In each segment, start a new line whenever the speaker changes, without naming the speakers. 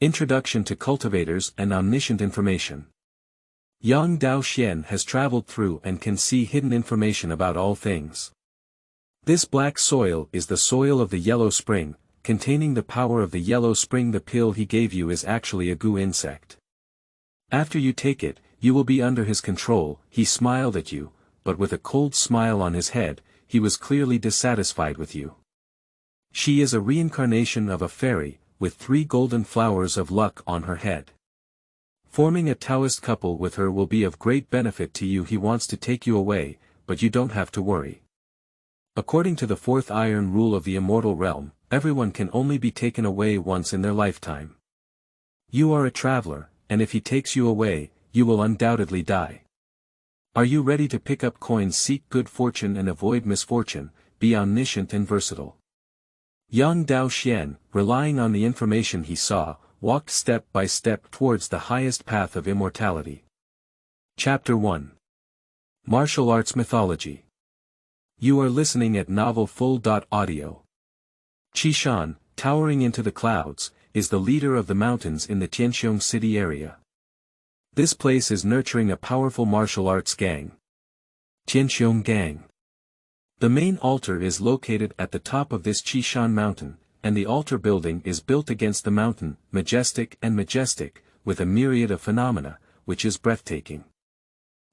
Introduction to Cultivators and Omniscient Information. Yang Daoxuan has traveled through and can see hidden information about all things. This black soil is the soil of the yellow spring, containing the power of the yellow spring. The pill he gave you is actually a goo insect. After you take it, you will be under his control. He smiled at you, but with a cold smile on his head, he was clearly dissatisfied with you. She is a reincarnation of a fairy, with 3 golden flowers of luck on her head. Forming a Taoist couple with her will be of great benefit to you. He wants to take you away, but you don't have to worry. According to the 4th iron rule of the Immortal Realm, everyone can only be taken away once in their lifetime. You are a traveler, and if he takes you away, you will undoubtedly die. Are you ready to pick up coins, seek good fortune and avoid misfortune, be omniscient and versatile? Yang Daoxuan, relying on the information he saw, walked step by step towards the highest path of immortality. Chapter 1. Martial Arts Mythology. You are listening at Novel Full. Audio. Qishan, towering into the clouds, is the leader of the mountains in the Tianxiong city area. This place is nurturing a powerful martial arts gang. Tianxiong Gang. The main altar is located at the top of this Qishan mountain, and the altar building is built against the mountain, majestic, with a myriad of phenomena, which is breathtaking.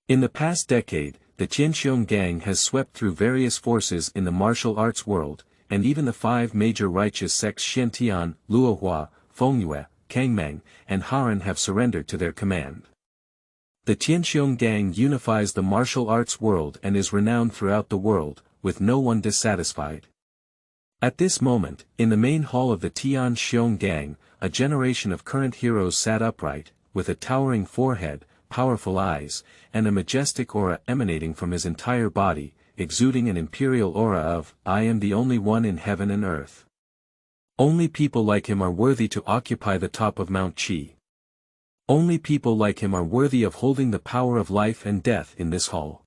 In the past decade, the Tianxiong Gang has swept through various forces in the martial arts world, and even the 5 major righteous sects Xiantian, Luohua, Fengyue, Kangmang, and Haran have surrendered to their command. The Tianxiong Gang unifies the martial arts world and is renowned throughout the world, with no one dissatisfied. At this moment, in the main hall of the Tianxiong Gang, a generation of current heroes sat upright, with a towering forehead, powerful eyes, and a majestic aura emanating from his entire body, exuding an imperial aura of, "I am the only one in heaven and earth." Only people like him are worthy to occupy the top of Mount Qi. Only people like him are worthy of holding the power of life and death in this hall.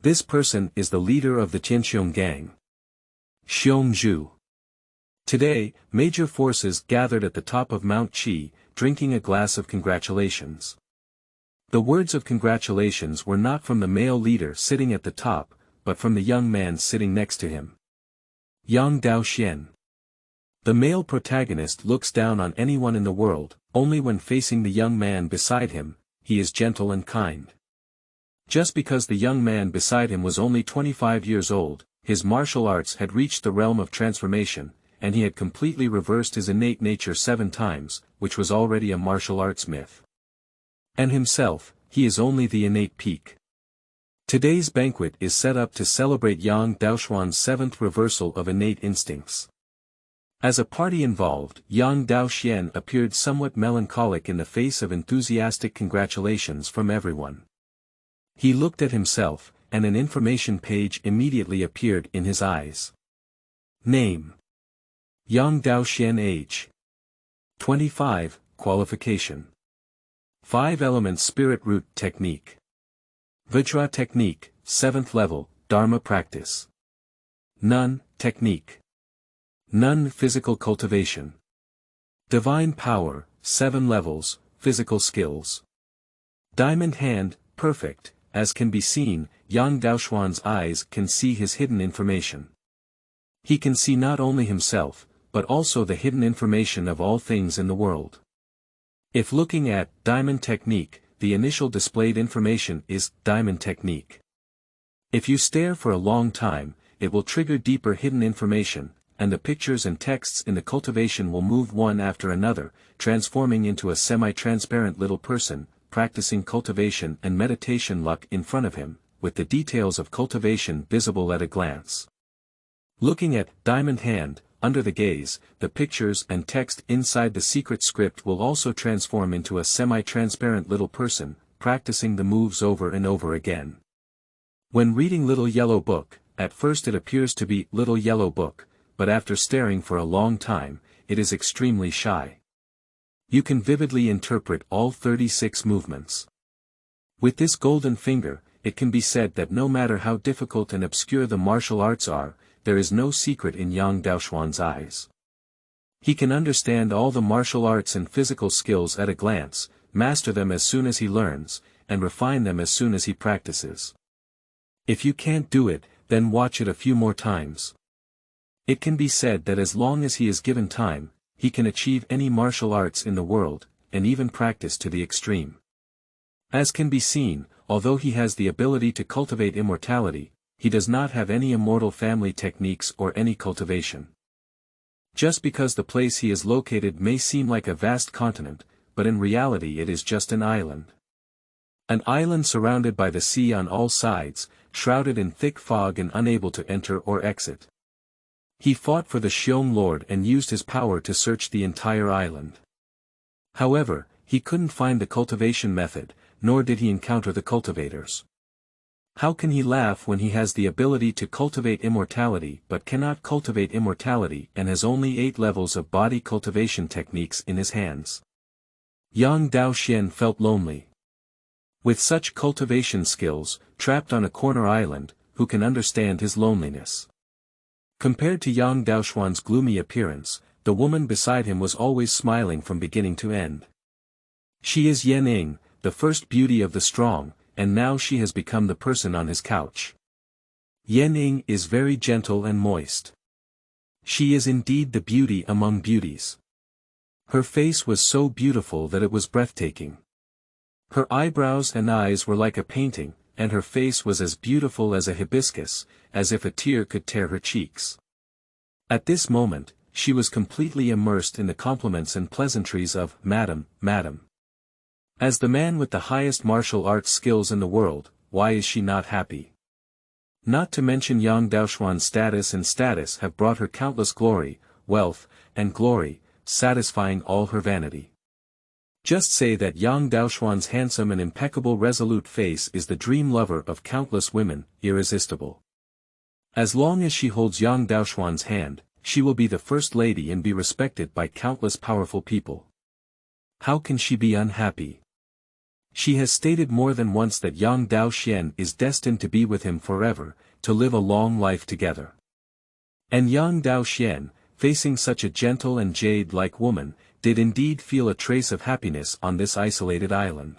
This person is the leader of the Tianxiong Gang. Xiongzhu. Today, major forces gathered at the top of Mount Qi, drinking a glass of congratulations. The words of congratulations were not from the male leader sitting at the top, but from the young man sitting next to him. Yang Daoxuan. The male protagonist looks down on anyone in the world, only when facing the young man beside him, he is gentle and kind. Just because the young man beside him was only 25 years old, his martial arts had reached the realm of transformation, and he had completely reversed his innate nature 7 times, which was already a martial arts myth. And himself, he is only the innate peak. Today's banquet is set up to celebrate Yang Daoxuan's 7th reversal of innate instincts. As a party involved, Yang Daoxuan appeared somewhat melancholic in the face of enthusiastic congratulations from everyone. He looked at himself, and an information page immediately appeared in his eyes. Name: Yang Daoxuan. Age: 25. Qualification: 5 Elements Spirit Root Technique. Vajra Technique, 7th level, Dharma Practice. Nun Technique. Nun Physical Cultivation. Divine Power, 7 levels, Physical Skills. Diamond Hand, Perfect. As can be seen, Yang Daoxuan's eyes can see his hidden information. He can see not only himself, but also the hidden information of all things in the world. If looking at Diamond Technique, the initial displayed information is Diamond Technique. If you stare for a long time, it will trigger deeper hidden information, and the pictures and texts in the cultivation will move one after another, transforming into a semi-transparent little person, practicing cultivation and meditation luck in front of him, with the details of cultivation visible at a glance. Looking at Diamond Hand, under the gaze, the pictures and text inside the secret script will also transform into a semi-transparent little person, practicing the moves over and over again. When reading Little Yellow Book, at first it appears to be Little Yellow Book, but after staring for a long time, it is extremely shy. You can vividly interpret all 36 movements. With this golden finger, it can be said that no matter how difficult and obscure the martial arts are, there is no secret in Yang Daoxuan's eyes. He can understand all the martial arts and physical skills at a glance, master them as soon as he learns, and refine them as soon as he practices. If you can't do it, then watch it a few more times. It can be said that as long as he is given time, he can achieve any martial arts in the world, and even practice to the extreme. As can be seen, although he has the ability to cultivate immortality, he does not have any immortal family techniques or any cultivation. Just because the place he is located may seem like a vast continent, but in reality it is just an island. An island surrounded by the sea on all sides, shrouded in thick fog and unable to enter or exit. He fought for the Xiong Lord and used his power to search the entire island. However, he couldn't find the cultivation method, nor did he encounter the cultivators. How can he laugh when he has the ability to cultivate immortality but cannot cultivate immortality and has only 8 levels of body cultivation techniques in his hands? Yang Daoxuan felt lonely. With such cultivation skills, trapped on a corner island, who can understand his loneliness? Compared to Yang Daoxuan's gloomy appearance, the woman beside him was always smiling from beginning to end. She is Yan Ying, the first beauty of the strong, and now she has become the person on his couch. Yan Ying is very gentle and moist. She is indeed the beauty among beauties. Her face was so beautiful that it was breathtaking. Her eyebrows and eyes were like a painting, and her face was as beautiful as a hibiscus, as if a tear could tear her cheeks. At this moment, she was completely immersed in the compliments and pleasantries of "Madam, Madam." As the man with the highest martial arts skills in the world, why is she not happy? Not to mention Yang Daoxuan's status have brought her countless glory, wealth, and glory, satisfying all her vanity. Just say that Yang Daoxuan's handsome and impeccable resolute face is the dream lover of countless women, irresistible. As long as she holds Yang Daoxuan's hand, she will be the first lady and be respected by countless powerful people. How can she be unhappy? She has stated more than once that Yang Daoxuan is destined to be with him forever, to live a long life together. And Yang Daoxuan, facing such a gentle and jade-like woman, did indeed feel a trace of happiness on this isolated island.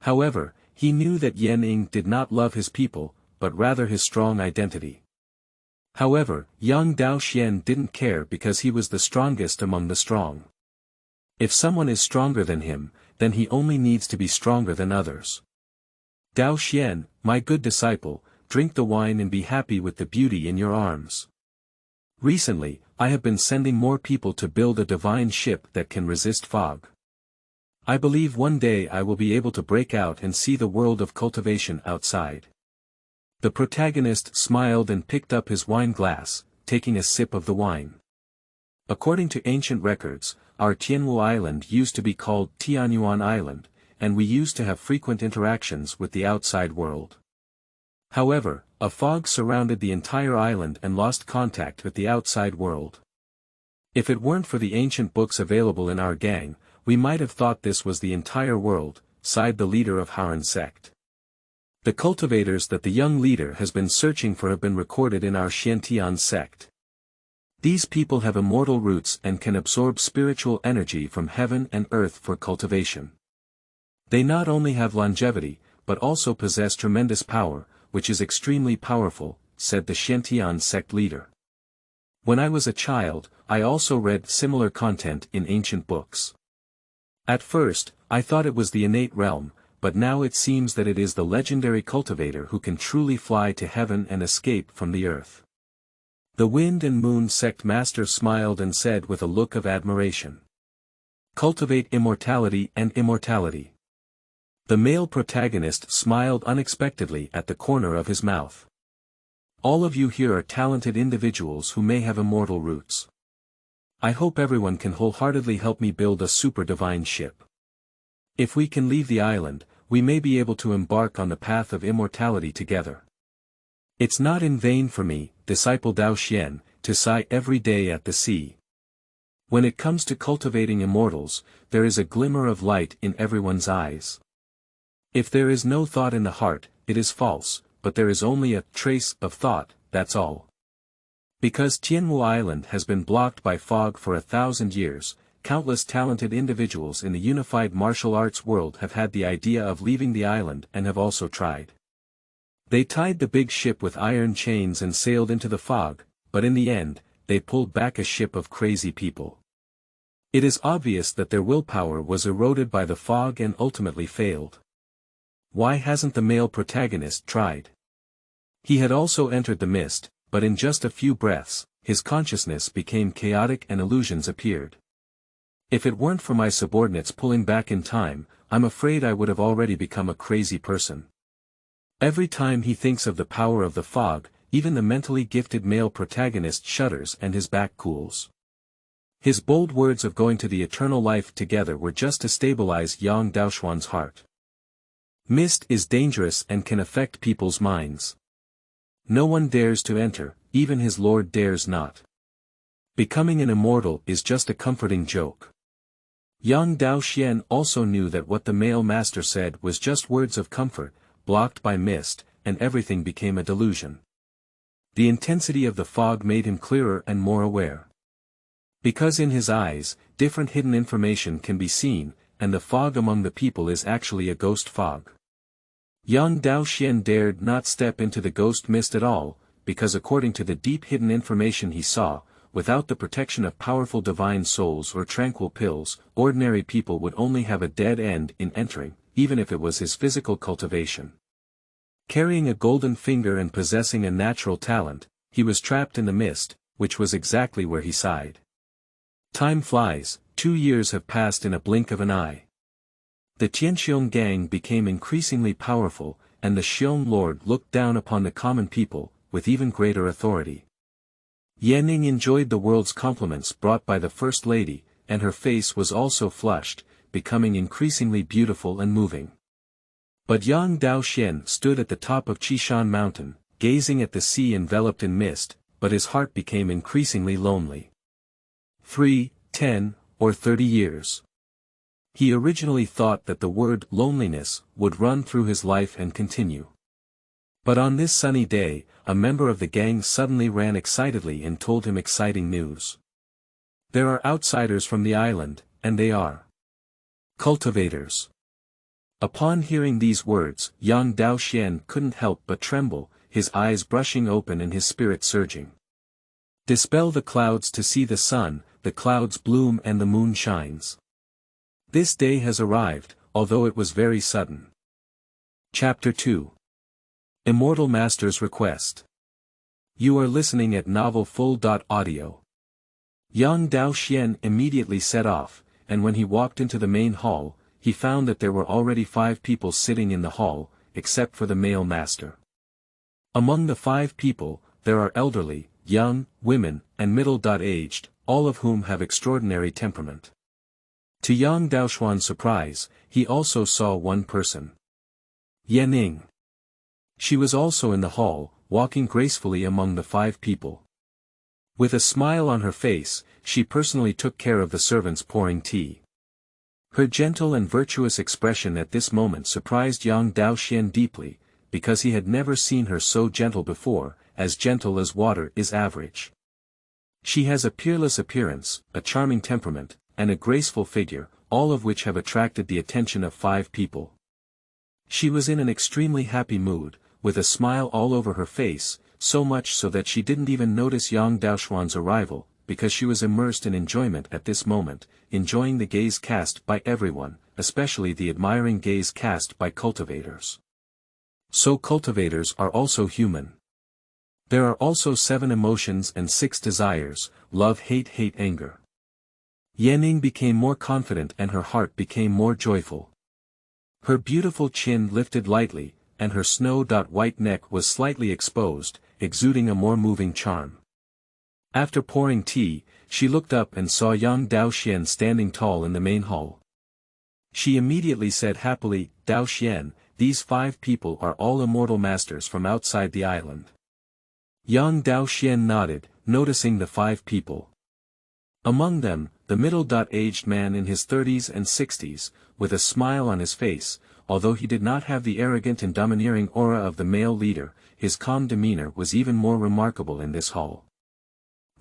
However, he knew that Yan Ying did not love his people, but rather his strong identity. However, Yang Daoxuan didn't care because he was the strongest among the strong. If someone is stronger than him, then he only needs to be stronger than others. Daoxuan, my good disciple, drink the wine and be happy with the beauty in your arms. Recently, I have been sending more people to build a divine ship that can resist fog. I believe one day I will be able to break out and see the world of cultivation outside. The protagonist smiled and picked up his wine glass, taking a sip of the wine. According to ancient records, our Tianwu Island used to be called Tianyuan Island, and we used to have frequent interactions with the outside world. However, a fog surrounded the entire island and lost contact with the outside world. If it weren't for the ancient books available in our gang, we might have thought this was the entire world, sighed the leader of Haran sect. The cultivators that the young leader has been searching for have been recorded in our Xianxia sect. These people have immortal roots and can absorb spiritual energy from heaven and earth for cultivation. They not only have longevity, but also possess tremendous power, which is extremely powerful, said the Xianxia sect leader. When I was a child, I also read similar content in ancient books. At first, I thought it was the innate realm, but now it seems that it is the legendary cultivator who can truly fly to heaven and escape from the earth. The Wind and Moon sect master smiled and said with a look of admiration. Cultivate immortality and immortality. The male protagonist smiled unexpectedly at the corner of his mouth. All of you here are talented individuals who may have immortal roots. I hope everyone can wholeheartedly help me build a super divine ship. If we can leave the island, we may be able to embark on the path of immortality together. It's not in vain for me, disciple Daoxuan, to sigh every day at the sea. When it comes to cultivating immortals, there is a glimmer of light in everyone's eyes. If there is no thought in the heart, it is false, but there is only a trace of thought, that's all. Because Tianmu Island has been blocked by fog for 1,000 years, countless talented individuals in the unified martial arts world have had the idea of leaving the island and have also tried. They tied the big ship with iron chains and sailed into the fog, but in the end, they pulled back a ship of crazy people. It is obvious that their willpower was eroded by the fog and ultimately failed. Why hasn't the male protagonist tried? He had also entered the mist, but in just a few breaths, his consciousness became chaotic and illusions appeared. If it weren't for my subordinates pulling back in time, I'm afraid I would have already become a crazy person. Every time he thinks of the power of the fog, even the mentally gifted male protagonist shudders and his back cools. His bold words of going to the eternal life together were just to stabilize young Daoxuan's heart. Mist is dangerous and can affect people's minds. No one dares to enter, even his lord dares not. Becoming an immortal is just a comforting joke. Yang Daoxian also knew that what the male master said was just words of comfort, blocked by mist, and everything became a delusion. The intensity of the fog made him clearer and more aware. Because in his eyes, different hidden information can be seen, and the fog among the people is actually a ghost fog. Yang Daoxian dared not step into the ghost mist at all, because according to the deep hidden information he saw, without the protection of powerful divine souls or tranquil pills, ordinary people would only have a dead end in entering, even if it was his physical cultivation. Carrying a golden finger and possessing a natural talent, he was trapped in the mist, which was exactly where he sighed. Time flies, 2 years have passed in a blink of an eye. The Tianxiong gang became increasingly powerful, and the Xiong Lord looked down upon the common people, with even greater authority. Yanning enjoyed the world's compliments brought by the First Lady, and her face was also flushed, becoming increasingly beautiful and moving. But Yang Daoxian stood at the top of Qishan Mountain, gazing at the sea enveloped in mist, but his heart became increasingly lonely. 3, 10, or 30 years. He originally thought that the word loneliness would run through his life and continue. But on this sunny day, a member of the gang suddenly ran excitedly and told him exciting news. There are outsiders from the island, and they are cultivators. Upon hearing these words, Yang Daoxian couldn't help but tremble, his eyes brushing open and his spirit surging. Dispel the clouds to see the sun, the clouds bloom and the moon shines. This day has arrived, although it was very sudden. Chapter 2. Immortal Master's Request. You are listening at novelfull.audio. Yang Daoxian immediately set off, and when he walked into the main hall, he found that there were already 5 people sitting in the hall, except for the male master. Among the 5 people, there are elderly, young, women, and middle-aged, all of whom have extraordinary temperament. To Yang Daoxuan's surprise, he also saw one person. Yanning. She was also in the hall, walking gracefully among the 5 people. With a smile on her face, she personally took care of the servants pouring tea. Her gentle and virtuous expression at this moment surprised Yang Daoxian deeply, because he had never seen her so gentle before, as gentle as water is average. She has a peerless appearance, a charming temperament, and a graceful figure, all of which have attracted the attention of 5 people. She was in an extremely happy mood, with a smile all over her face, so much so that she didn't even notice Yang Daoxuan's arrival, because she was immersed in enjoyment at this moment, enjoying the gaze cast by everyone, especially the admiring gaze cast by cultivators. So cultivators are also human. There are also 7 emotions and 6 desires: love, hate, anger. Yanning became more confident and her heart became more joyful. Her beautiful chin lifted lightly, and her snow-white neck was slightly exposed, exuding a more moving charm. After pouring tea, she looked up and saw Yang Daoxian standing tall in the main hall. She immediately said happily, "Daoxian, these 5 people are all immortal masters from outside the island." Yang Daoxian nodded, noticing the 5 people. Among them, the middle-aged man in his 30s and 60s, with a smile on his face, although he did not have the arrogant and domineering aura of the male leader, his calm demeanor was even more remarkable in this hall.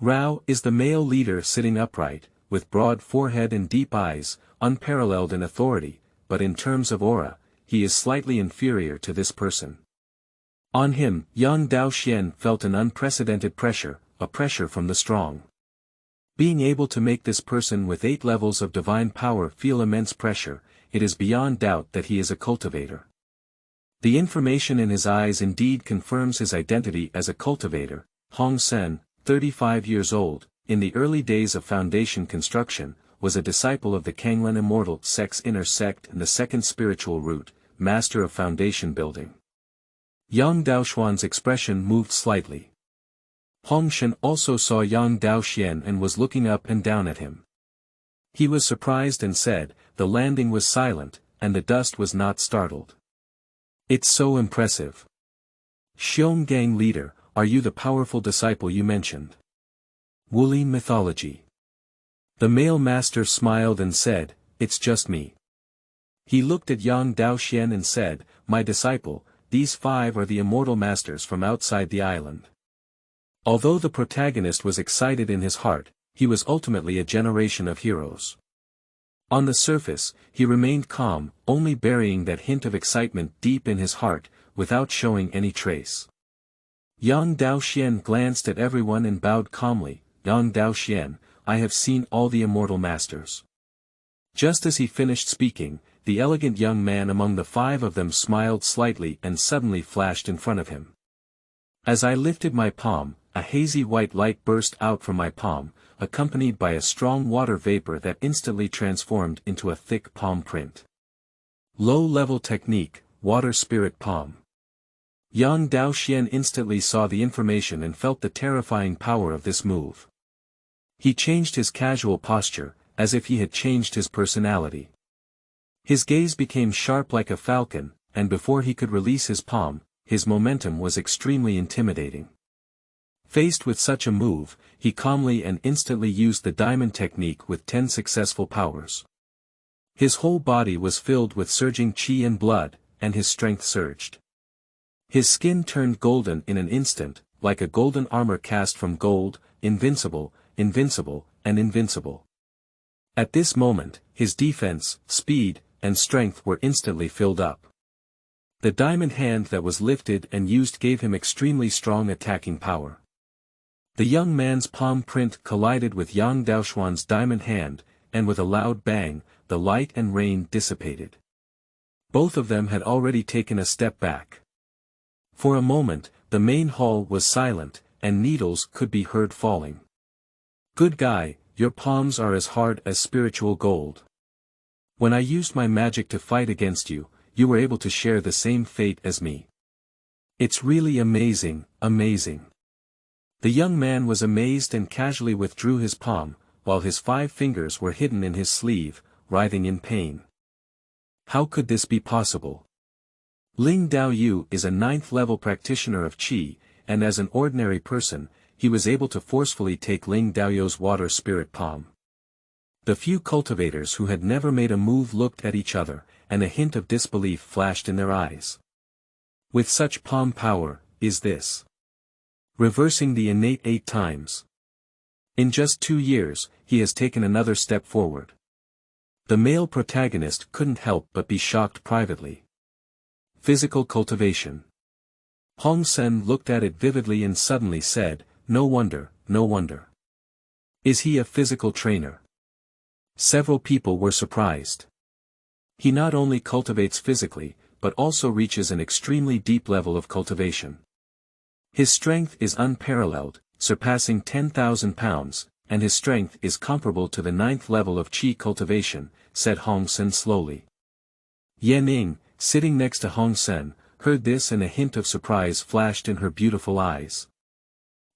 Rao is the male leader sitting upright, with broad forehead and deep eyes, unparalleled in authority, but in terms of aura, he is slightly inferior to this person. On him, young Daoxuan felt an unprecedented pressure, a pressure from the strong. Being able to make this person with 8 levels of divine power feel immense pressure, it is beyond doubt that he is a cultivator. The information in his eyes indeed confirms his identity as a cultivator. Hong Sen, 35 years old, in the early days of foundation construction, was a disciple of the Kanglen Immortal Sect's inner sect and the second spiritual root, master of foundation building. Yang Daoxuan's expression moved slightly. Hong Shen also saw Yang Daoxuan and was looking up and down at him. He was surprised and said, "The landing was silent, and the dust was not startled. It's so impressive. Xiong Gang leader, are you the powerful disciple you mentioned?" Wuli mythology. The male master smiled and said, "It's just me." He looked at Yang Daoxuan and said, "My disciple, these 5 are the immortal masters from outside the island." Although the protagonist was excited in his heart, he was ultimately a generation of heroes. On the surface, he remained calm, only burying that hint of excitement deep in his heart, without showing any trace. Yang Daoxuan glanced at everyone and bowed calmly. "Yang Daoxuan, I have seen all the immortal masters." Just as he finished speaking, the elegant young man among the 5 of them smiled slightly and suddenly flashed in front of him. As I lifted my palm, a hazy white light burst out from my palm, accompanied by a strong water vapor that instantly transformed into a thick palm print. Low-level technique, water spirit palm. Yang Daoxuan instantly saw the information and felt the terrifying power of this move. He changed his casual posture, as if he had changed his personality. His gaze became sharp like a falcon, and before he could release his palm, his momentum was extremely intimidating. Faced with such a move, he calmly and instantly used the diamond technique with 10 successful powers. His whole body was filled with surging qi and blood, and his strength surged. His skin turned golden in an instant, like a golden armor cast from gold, invincible, invincible, and invincible. At this moment, his defense, speed, and strength were instantly filled up. The diamond hand that was lifted and used gave him extremely strong attacking power. The young man's palm print collided with Yang Daoxuan's diamond hand, and with a loud bang, the light and rain dissipated. Both of them had already taken a step back. For a moment, the main hall was silent, and needles could be heard falling. "Good guy, your palms are as hard as spiritual gold. When I used my magic to fight against you, you were able to share the same fate as me. It's really amazing, amazing." The young man was amazed and casually withdrew his palm, while his 5 fingers were hidden in his sleeve, writhing in pain. How could this be possible? Ling Daoyu is a 9th-level practitioner of Qi, and as an ordinary person, he was able to forcefully take Ling Daoyu's water spirit palm. The few cultivators who had never made a move looked at each other, and a hint of disbelief flashed in their eyes. With such palm power, is this reversing the innate 8 times? In just 2 years, he has taken another step forward. The male protagonist couldn't help but be shocked privately. Physical cultivation. Hong Sen looked at it vividly and suddenly said, "No wonder, no wonder. Is he a physical trainer?" Several people were surprised. He not only cultivates physically, but also reaches an extremely deep level of cultivation. His strength is unparalleled, surpassing 10,000 pounds, and his strength is comparable to the 9th level of Qi cultivation, said Hong Sen slowly. Yan Ning, sitting next to Hong Sen, heard this and a hint of surprise flashed in her beautiful eyes.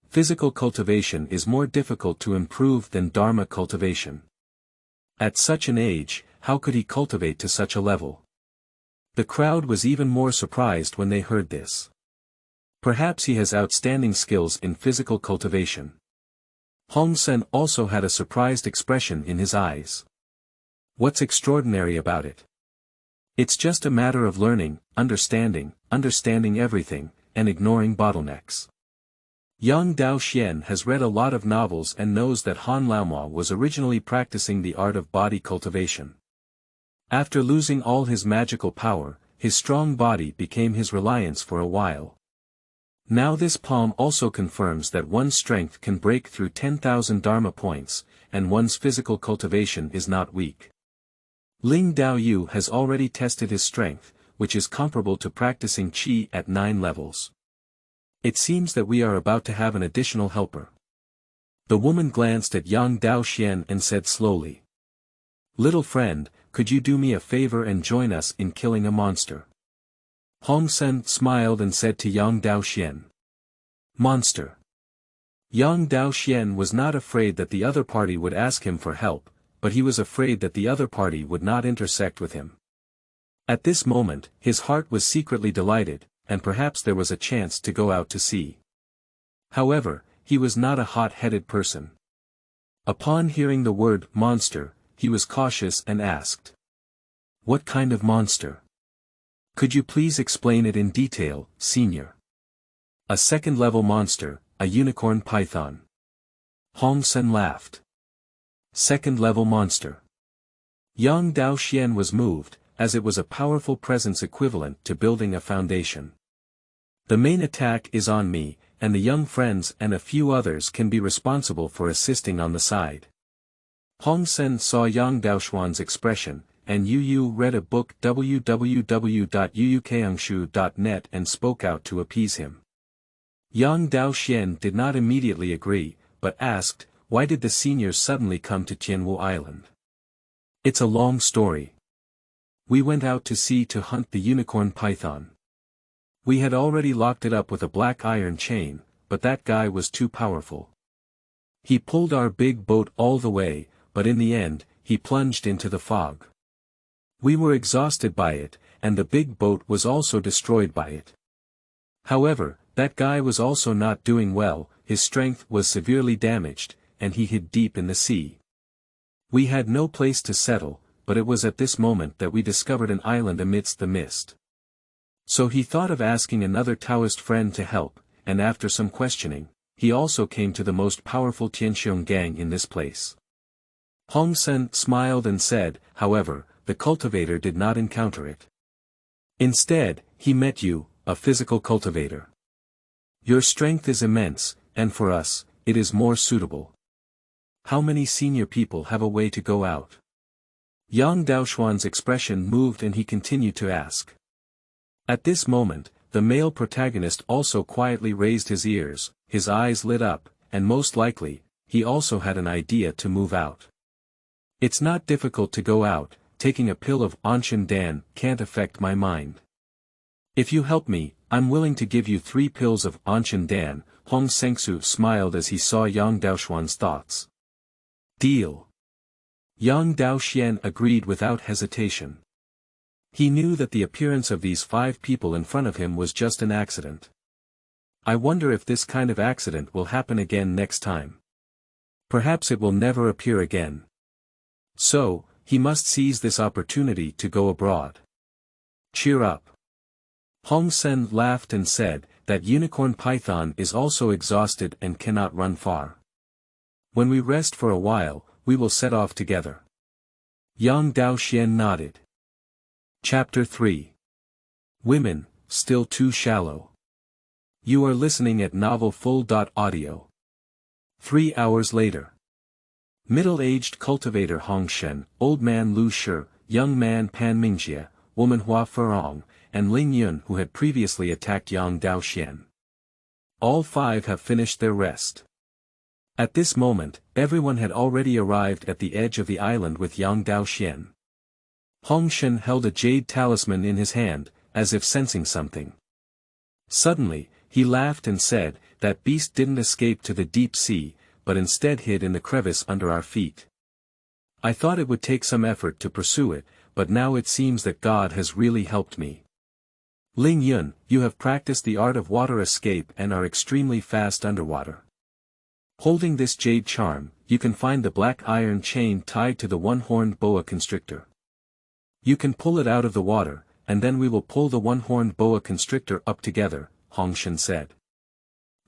Physical cultivation is more difficult to improve than Dharma cultivation. At such an age, how could he cultivate to such a level? The crowd was even more surprised when they heard this. Perhaps he has outstanding skills in physical cultivation. Hong Sen also had a surprised expression in his eyes. What's extraordinary about it? It's just a matter of learning, understanding everything, and ignoring bottlenecks. Yang Daoxuan has read a lot of novels and knows that Han Laoma was originally practicing the art of body cultivation. After losing all his magical power, his strong body became his reliance for a while. Now this palm also confirms that one's strength can break through 10,000 Dharma points, and one's physical cultivation is not weak. Ling Daoyu has already tested his strength, which is comparable to practicing Qi at 9 levels. It seems that we are about to have an additional helper. The woman glanced at Yang Daoxuan and said slowly. Little friend, could you do me a favor and join us in killing a monster? Hong Sen smiled and said to Yang Daoxuan. Monster. Yang Daoxuan was not afraid that the other party would ask him for help, but he was afraid that the other party would not intersect with him. At this moment, his heart was secretly delighted, and perhaps there was a chance to go out to sea. However, he was not a hot-headed person. Upon hearing the word monster, he was cautious and asked. What kind of monster? Could you please explain it in detail, senior? A second-level monster, a unicorn python. Hong Sen laughed. Second-level monster. Yang Daoxuan was moved, as it was a powerful presence equivalent to building a foundation. The main attack is on me, and the young friends and a few others can be responsible for assisting on the side. Hong Sen saw Yang Daoxuan's expression, and Yu read a book www.yuyukeangshu.net and spoke out to appease him. Yang Daoxuan did not immediately agree, but asked, why did the seniors suddenly come to Tianwu Island? It's a long story. We went out to sea to hunt the unicorn python. We had already locked it up with a black iron chain, but that guy was too powerful. He pulled our big boat all the way, but in the end, he plunged into the fog. We were exhausted by it, and the big boat was also destroyed by it. However, that guy was also not doing well, his strength was severely damaged, and he hid deep in the sea. We had no place to settle, but it was at this moment that we discovered an island amidst the mist. So he thought of asking another Taoist friend to help, and after some questioning, he also came to the most powerful Tianxiong gang in this place. Hong Sen smiled and said, however, the cultivator did not encounter it. Instead, he met you, a physical cultivator. Your strength is immense, and for us, it is more suitable. How many senior people have a way to go out? Yang Daoxuan's expression moved and he continued to ask. At this moment, the male protagonist also quietly raised his ears, his eyes lit up, and most likely, he also had an idea to move out. It's not difficult to go out, taking a pill of Anshan Dan can't affect my mind. If you help me, I'm willing to give you 3 pills of Anshan Dan. Hong Sengsu smiled as he saw Yang Daoxuan's thoughts. Deal. Yang Daoxuan agreed without hesitation. He knew that the appearance of these 5 people in front of him was just an accident. I wonder if this kind of accident will happen again next time. Perhaps it will never appear again. So, he must seize this opportunity to go abroad. Cheer up. Hong Sen laughed and said, that unicorn python is also exhausted and cannot run far. When we rest for a while, we will set off together. Yang Daoxuan nodded. Chapter 3. Women, Still Too Shallow. You are listening at novelfull.audio. 3 hours later. Middle-aged cultivator Hong Shen, old man Lu Shi, young man Pan Mingjie, woman Hua Ferong, and Ling Yun who had previously attacked Yang Daoxuan. All 5 have finished their rest. At this moment, everyone had already arrived at the edge of the island with Yang Daoxuan. Hong Shen held a jade talisman in his hand, as if sensing something. Suddenly, he laughed and said, that beast didn't escape to the deep sea, but instead hid in the crevice under our feet. I thought it would take some effort to pursue it, but now it seems that God has really helped me. Ling Yun, you have practiced the art of water escape and are extremely fast underwater. Holding this jade charm, you can find the black iron chain tied to the one-horned boa constrictor. You can pull it out of the water, and then we will pull the one-horned boa constrictor up together, Hong Shen said.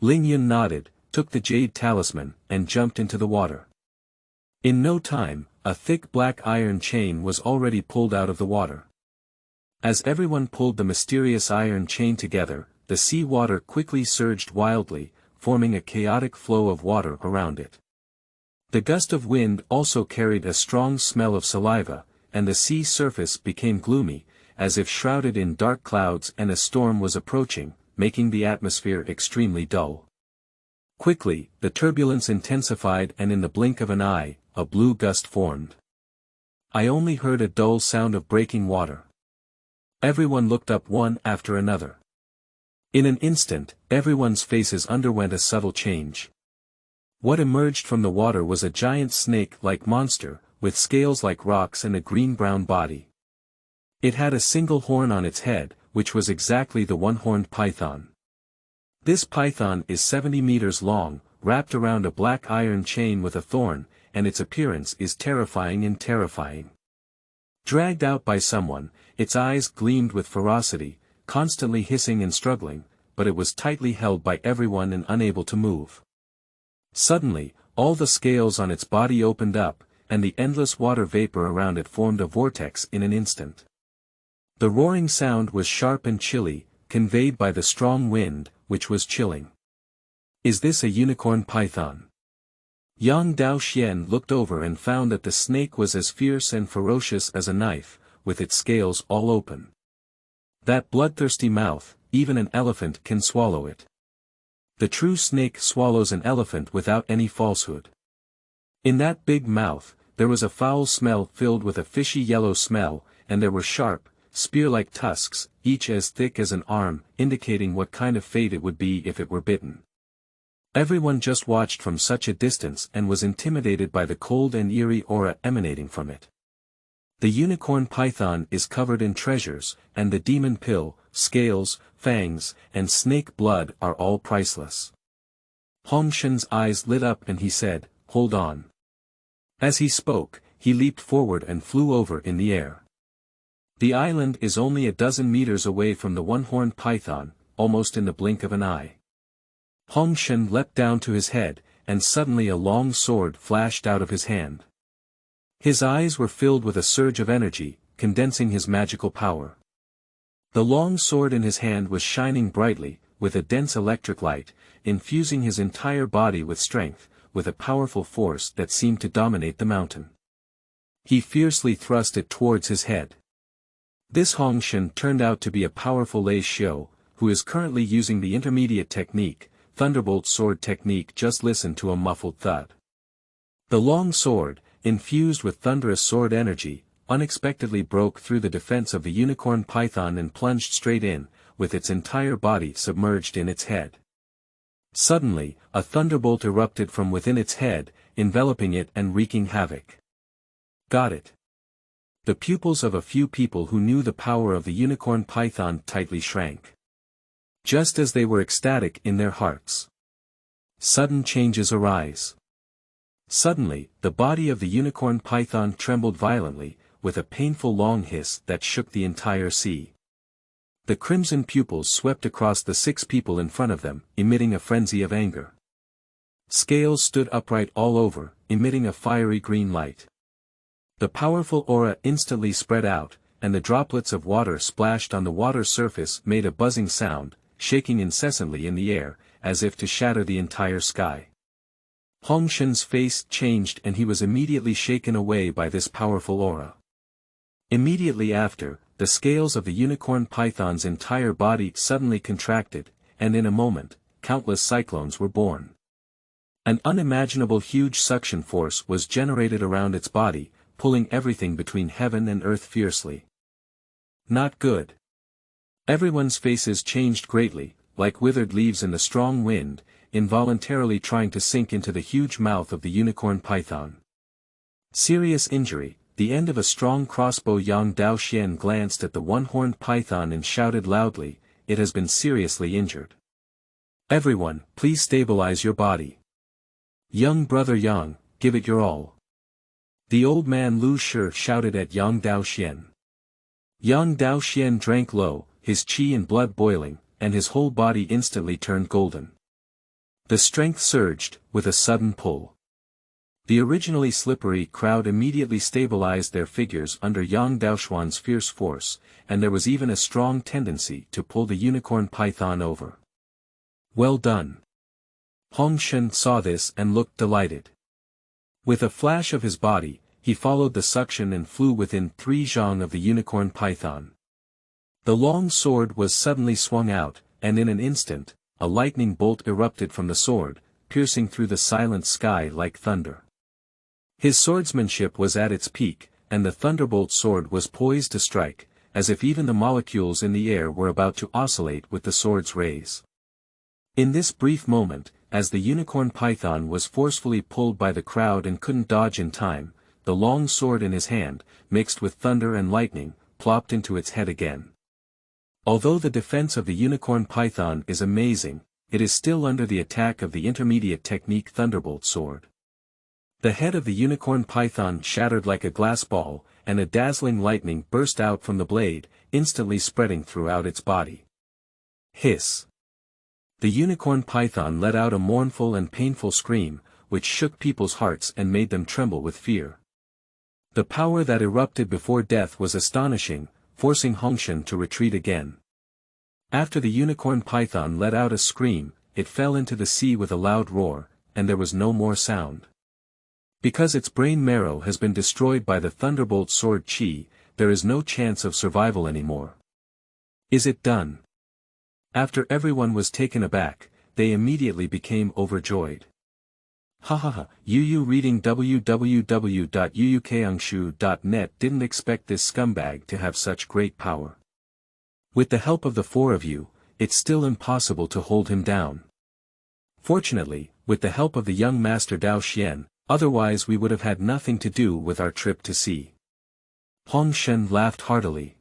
Ling Yun nodded, took the jade talisman, and jumped into the water. In no time, a thick black iron chain was already pulled out of the water. As everyone pulled the mysterious iron chain together, the sea water quickly surged wildly, forming a chaotic flow of water around it. The gust of wind also carried a strong smell of saliva, and the sea surface became gloomy, as if shrouded in dark clouds and a storm was approaching, making the atmosphere extremely dull. Quickly, the turbulence intensified and in the blink of an eye, a blue gust formed. I only heard a dull sound of breaking water. Everyone looked up one after another. In an instant, everyone's faces underwent a subtle change. What emerged from the water was a giant snake-like monster, with scales like rocks and a green-brown body. It had a single horn on its head, which was exactly the one-horned python. This python is 70 meters long, wrapped around a black iron chain with a thorn, and its appearance is terrifying and terrifying. Dragged out by someone, its eyes gleamed with ferocity, constantly hissing and struggling, but it was tightly held by everyone and unable to move. Suddenly, all the scales on its body opened up, and the endless water vapor around it formed a vortex in an instant. The roaring sound was sharp and chilly, conveyed by the strong wind, which was chilling. Is this a unicorn python? Yang Daoxuan looked over and found that the snake was as fierce and ferocious as a knife, with its scales all open. That bloodthirsty mouth, even an elephant can swallow it. The true snake swallows an elephant without any falsehood. In that big mouth, there was a foul smell filled with a fishy yellow smell, and there were sharp, spear-like tusks, each as thick as an arm, indicating what kind of fate it would be if it were bitten. Everyone just watched from such a distance and was intimidated by the cold and eerie aura emanating from it. The unicorn python is covered in treasures, and the demon pill, scales, fangs, and snake blood are all priceless. Hongshan's eyes lit up and he said, "Hold on." As he spoke, he leaped forward and flew over in the air. The island is only a dozen meters away from the one-horned python, almost in the blink of an eye. Hongshan leapt down to his head, and suddenly a long sword flashed out of his hand. His eyes were filled with a surge of energy, condensing his magical power. The long sword in his hand was shining brightly, with a dense electric light, infusing his entire body with strength, with a powerful force that seemed to dominate the mountain. He fiercely thrust it towards his head. This Hongshan turned out to be a powerful Lei Xiu, who is currently using the intermediate technique, Thunderbolt Sword technique. Just listen to a muffled thud. The long sword, infused with thunderous sword energy, unexpectedly broke through the defense of the unicorn python and plunged straight in, with its entire body submerged in its head. Suddenly, a thunderbolt erupted from within its head, enveloping it and wreaking havoc. Got it. The pupils of a few people who knew the power of the unicorn python tightly shrank. Just as they were ecstatic in their hearts. Sudden changes arise. Suddenly, the body of the unicorn python trembled violently, with a painful long hiss that shook the entire sea. The crimson pupils swept across the 6 people in front of them, emitting a frenzy of anger. Scales stood upright all over, emitting a fiery green light. The powerful aura instantly spread out, and the droplets of water splashed on the water surface made a buzzing sound, shaking incessantly in the air, as if to shatter the entire sky. Hongshan's face changed and he was immediately shaken away by this powerful aura. Immediately after, the scales of the unicorn python's entire body suddenly contracted, and in a moment, countless cyclones were born. An unimaginable huge suction force was generated around its body, pulling everything between heaven and earth fiercely. Not good. Everyone's faces changed greatly, like withered leaves in the strong wind, involuntarily trying to sink into the huge mouth of the unicorn python. Serious injury. The end of a strong crossbow. Yang Daoxuan glanced at the one-horned python and shouted loudly, "It has been seriously injured. Everyone, please stabilize your body. Young brother Yang, give it your all." The old man Lu Shi shouted at Yang Daoxuan. Yang Daoxuan drank low, his qi and blood boiling, and his whole body instantly turned golden. The strength surged, with a sudden pull. The originally slippery crowd immediately stabilized their figures under Yang Daoxuan's fierce force, and there was even a strong tendency to pull the unicorn python over. Well done. Hong Shen saw this and looked delighted. With a flash of his body, he followed the suction and flew within 3 zhang of the unicorn python. The long sword was suddenly swung out, and in an instant, a lightning bolt erupted from the sword, piercing through the silent sky like thunder. His swordsmanship was at its peak, and the thunderbolt sword was poised to strike, as if even the molecules in the air were about to oscillate with the sword's rays. In this brief moment, as the unicorn python was forcefully pulled by the crowd and couldn't dodge in time, the long sword in his hand, mixed with thunder and lightning, plopped into its head again. Although the defense of the unicorn python is amazing, it is still under the attack of the intermediate technique thunderbolt sword. The head of the unicorn python shattered like a glass ball, and a dazzling lightning burst out from the blade, instantly spreading throughout its body. Hiss! The unicorn python let out a mournful and painful scream, which shook people's hearts and made them tremble with fear. The power that erupted before death was astonishing, forcing Hongshen to retreat again. After the unicorn python let out a scream, it fell into the sea with a loud roar, and there was no more sound. Because its brain marrow has been destroyed by the thunderbolt sword chi, there is no chance of survival anymore. Is it done? After everyone was taken aback, they immediately became overjoyed. Hahaha, Yu reading www.yuukangshu.net didn't expect this scumbag to have such great power. With the help of the 4 of you, it's still impossible to hold him down. Fortunately, with the help of the young master Daoxuan, otherwise we would have had nothing to do with our trip to sea. Hong Shen laughed heartily.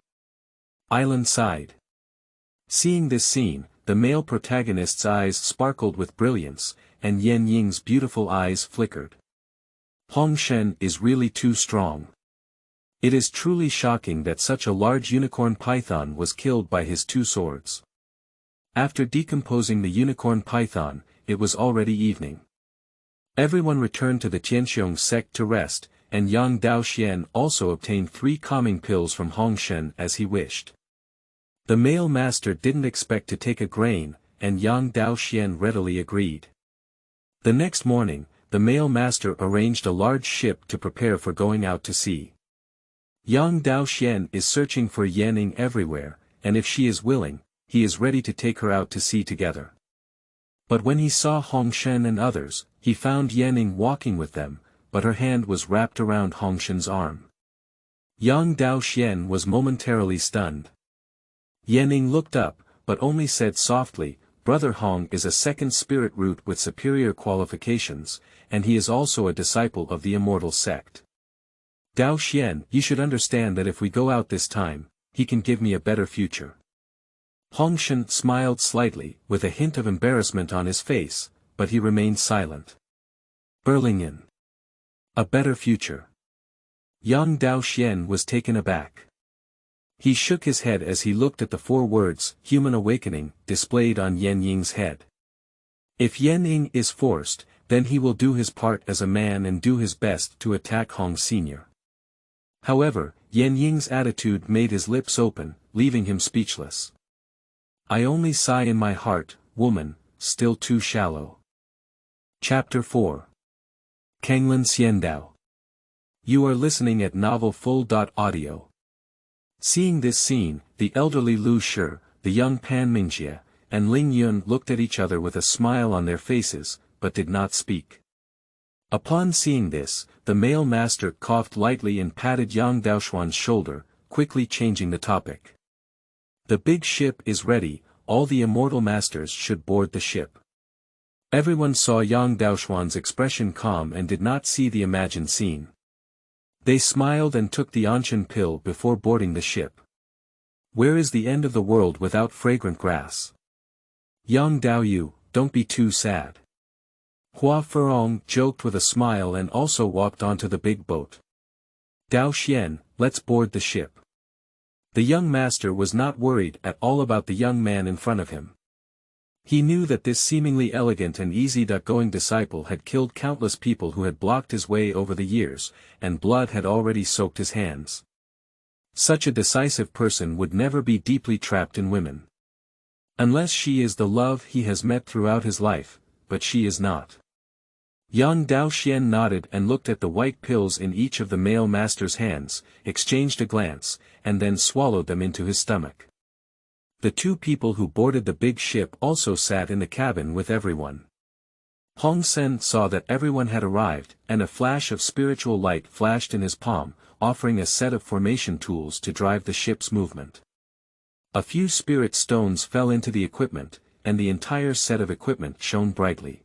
Island sighed. Seeing this scene, the male protagonist's eyes sparkled with brilliance, and Yan Ying's beautiful eyes flickered. Hong Shen is really too strong. It is truly shocking that such a large unicorn python was killed by his 2 swords. After decomposing the unicorn python, it was already evening. Everyone returned to the Tianxiong sect to rest, and Yang Daoxuan also obtained 3 calming pills from Hong Shen as he wished. The male master didn't expect to take a grain, and Yang Daoxuan readily agreed. The next morning, the male master arranged a large ship to prepare for going out to sea. Yang Daoxuan is searching for Yanning everywhere, and if she is willing, he is ready to take her out to sea together. But when he saw Hong Shen and others, he found Yanning walking with them, but her hand was wrapped around Hong Shen's arm. Yang Daoxuan was momentarily stunned. Yanning looked up, but only said softly, "Brother Hong is a second spirit root with superior qualifications, and he is also a disciple of the immortal sect. Daoxuan, you should understand that if we go out this time, he can give me a better future." Hong Shen smiled slightly, with a hint of embarrassment on his face, but he remained silent. Berlingen. A better future. Yang Daoxuan was taken aback. He shook his head as he looked at the 4 words, human awakening, displayed on Yan Ying's head. If Yan Ying is forced, then he will do his part as a man and do his best to attack Hong Sr. However, Yan Ying's attitude made his lips open, leaving him speechless. I only sigh in my heart, woman, still too shallow. Chapter 4. Kanglin Xiandao. You are listening at novelfull.audio. Seeing this scene, the elderly Lu Shi, the young Pan Mingjie, and Ling Yun looked at each other with a smile on their faces, but did not speak. Upon seeing this, the male master coughed lightly and patted Yang Daoxuan's shoulder, quickly changing the topic. The big ship is ready, all the immortal masters should board the ship. Everyone saw Yang Daoxuan's expression calm and did not see the imagined scene. They smiled and took the Anshan pill before boarding the ship. Where is the end of the world without fragrant grass? Yang Daoyu, don't be too sad. Hua Furong joked with a smile and also walked onto the big boat. Daoxuan, let's board the ship. The young master was not worried at all about the young man in front of him. He knew that this seemingly elegant and easy-going disciple had killed countless people who had blocked his way over the years, and blood had already soaked his hands. Such a decisive person would never be deeply trapped in women. Unless she is the love he has met throughout his life, but she is not. Yang Daoxuan nodded and looked at the white pills in each of the male master's hands, exchanged a glance, and then swallowed them into his stomach. The two people who boarded the big ship also sat in the cabin with everyone. Hong Sen saw that everyone had arrived, and a flash of spiritual light flashed in his palm, offering a set of formation tools to drive the ship's movement. A few spirit stones fell into the equipment, and the entire set of equipment shone brightly.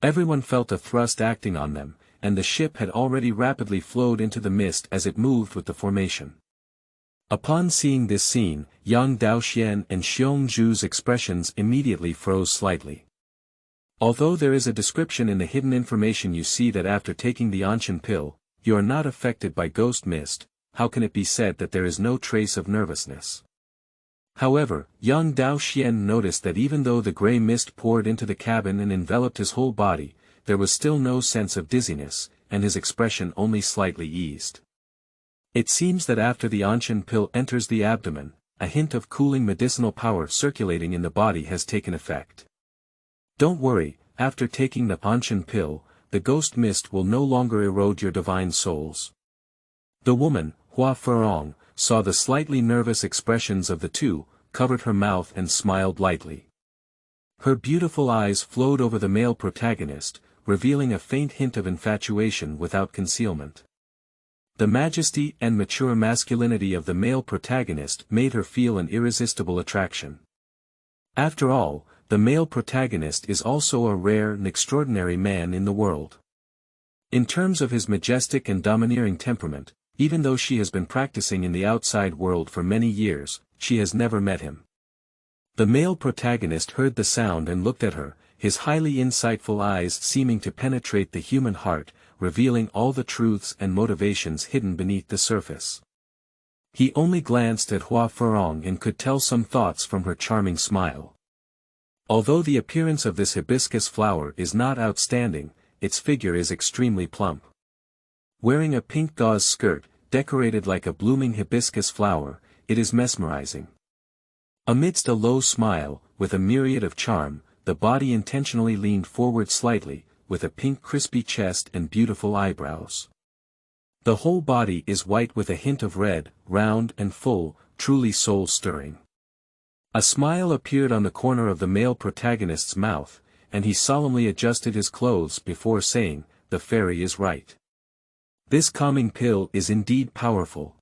Everyone felt a thrust acting on them, and the ship had already rapidly flowed into the mist as it moved with the formation. Upon seeing this scene, Yang Daoxuan and Xiong Zhu's expressions immediately froze slightly. Although there is a description in the hidden information you see that after taking the Anshan pill, you are not affected by ghost mist, how can it be said that there is no trace of nervousness? However, Yang Daoxuan noticed that even though the grey mist poured into the cabin and enveloped his whole body, there was still no sense of dizziness, and his expression only slightly eased. It seems that after the Anshan pill enters the abdomen, a hint of cooling medicinal power circulating in the body has taken effect. Don't worry, after taking the Anshan pill, the ghost mist will no longer erode your divine souls. The woman, Hua Furong, saw the slightly nervous expressions of the two, covered her mouth and smiled lightly. Her beautiful eyes flowed over the male protagonist, revealing a faint hint of infatuation without concealment. The majesty and mature masculinity of the male protagonist made her feel an irresistible attraction. After all, the male protagonist is also a rare and extraordinary man in the world. In terms of his majestic and domineering temperament, even though she has been practicing in the outside world for many years, she has never met him. The male protagonist heard the sound and looked at her, his highly insightful eyes seeming to penetrate the human heart, revealing all the truths and motivations hidden beneath the surface. He only glanced at Hua Furong and could tell some thoughts from her charming smile. Although the appearance of this hibiscus flower is not outstanding, its figure is extremely plump. Wearing a pink gauze skirt, decorated like a blooming hibiscus flower, it is mesmerizing. Amidst a low smile, with a myriad of charm, the body intentionally leaned forward slightly, with a pink crispy chest and beautiful eyebrows. The whole body is white with a hint of red, round and full, truly soul-stirring. A smile appeared on the corner of the male protagonist's mouth, and he solemnly adjusted his clothes before saying, "The fairy is right. This calming pill is indeed powerful.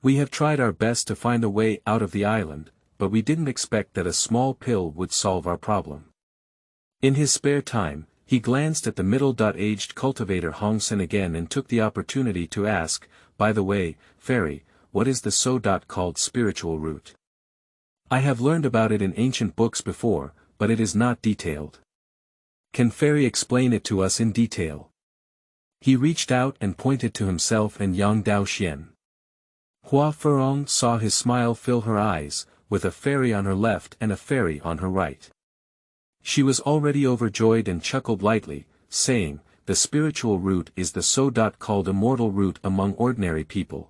We have tried our best to find a way out of the island, but we didn't expect that a small pill would solve our problem." In his spare time, he glanced at the middle-aged cultivator Hong Sen again and took the opportunity to ask, "By the way, fairy, what is the so-called spiritual root? I have learned about it in ancient books before, but it is not detailed. Can fairy explain it to us in detail?" He reached out and pointed to himself and Yang Daoxuan. Hua Furong saw his smile fill her eyes, with a fairy on her left and a fairy on her right. She was already overjoyed and chuckled lightly, saying, "The spiritual root is the so-called immortal root among ordinary people.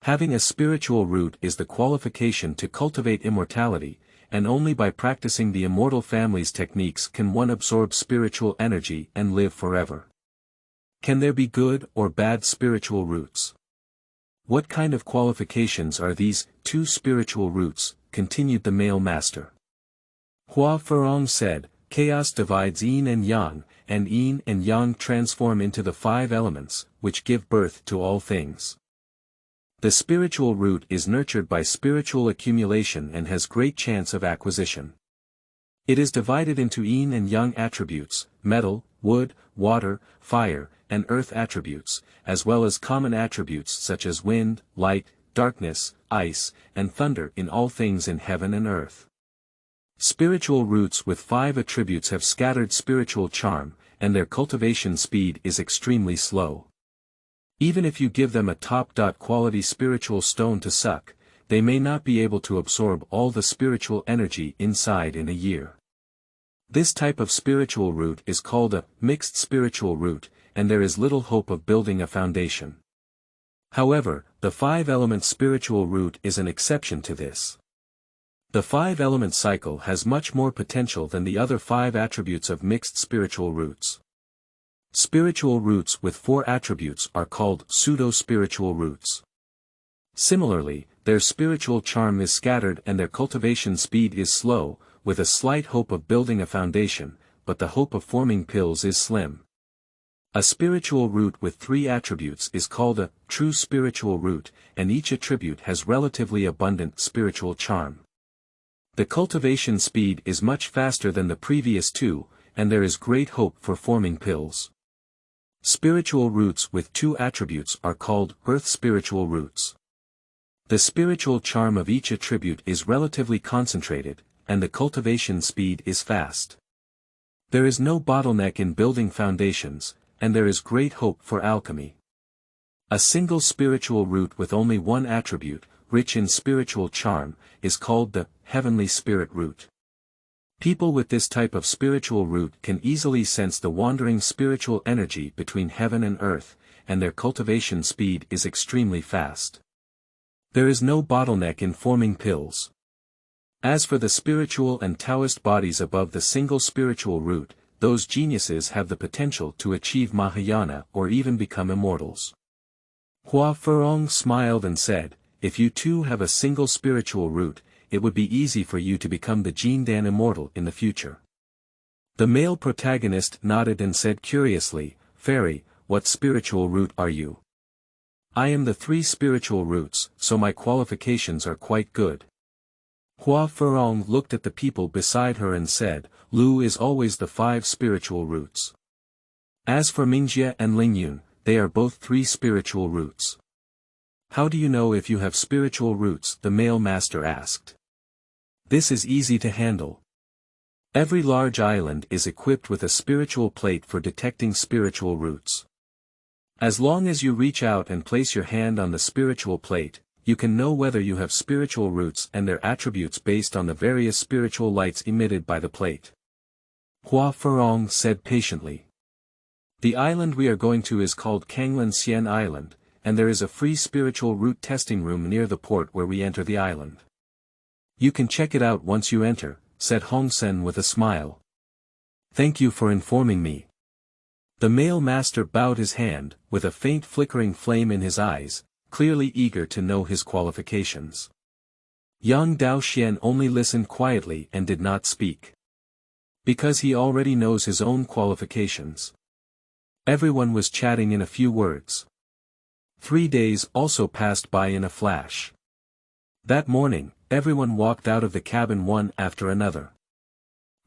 Having a spiritual root is the qualification to cultivate immortality, and only by practicing the immortal family's techniques can one absorb spiritual energy and live forever. Can there be good or bad spiritual roots? What kind of qualifications are these two spiritual roots?" continued the male master. Hua Furong said, "Chaos divides yin and yang and yang transform into the 5 elements, which give birth to all things. The spiritual root is nurtured by spiritual accumulation and has great chance of acquisition. It is divided into yin and yang attributes, metal, wood, water, fire, and earth attributes, as well as common attributes such as wind, light, darkness, ice, and thunder in all things in heaven and earth. Spiritual roots with 5 attributes have scattered spiritual charm, and their cultivation speed is extremely slow. Even if you give them a top-quality spiritual stone to suck, they may not be able to absorb all the spiritual energy inside in a year. This type of spiritual root is called a mixed spiritual root, and there is little hope of building a foundation. However, the 5-element spiritual root is an exception to this. The 5-element cycle has much more potential than the other 5 attributes of mixed spiritual roots. Spiritual roots with 4 attributes are called pseudo-spiritual roots. Similarly, their spiritual charm is scattered and their cultivation speed is slow, with a slight hope of building a foundation, but the hope of forming pills is slim. A spiritual root with 3 attributes is called a true spiritual root, and each attribute has relatively abundant spiritual charm. The cultivation speed is much faster than the previous 2, and there is great hope for forming pills. Spiritual roots with 2 attributes are called earth spiritual roots. The spiritual charm of each attribute is relatively concentrated, and the cultivation speed is fast. There is no bottleneck in building foundations, and there is great hope for alchemy. A single spiritual root with only 1 attribute, rich in spiritual charm, is called the heavenly spirit root. People with this type of spiritual root can easily sense the wandering spiritual energy between heaven and earth, and their cultivation speed is extremely fast. There is no bottleneck in forming pills. As for the spiritual and Taoist bodies above the single spiritual root, those geniuses have the potential to achieve Mahayana or even become immortals. Hua Furong smiled and said, "If you too have a single spiritual root, it would be easy for you to become the Jindan immortal in the future." The male protagonist nodded and said curiously, "Fairy, what spiritual root are you?" "I am the 3 spiritual roots, so my qualifications are quite good." Hua Furong looked at the people beside her and said, "Lu is always the 5 spiritual roots. As for Mingjie and Lingyun, they are both 3 spiritual roots." "How do you know if you have spiritual roots?" the male master asked. "This is easy to handle. Every large island is equipped with a spiritual plate for detecting spiritual roots. As long as you reach out and place your hand on the spiritual plate, you can know whether you have spiritual roots and their attributes based on the various spiritual lights emitted by the plate." Hua Furong said patiently. "The island we are going to is called Kanglan Xian Island, and there is a free spiritual root testing room near the port where we enter the island. You can check it out once you enter," said Hongsen with a smile. "Thank you for informing me." The male master bowed his hand, with a faint flickering flame in his eyes, clearly eager to know his qualifications. Yang Daoxuan only listened quietly and did not speak. Because he already knows his own qualifications. Everyone was chatting in a few words. 3 days also passed by in a flash. That morning, everyone walked out of the cabin one after another.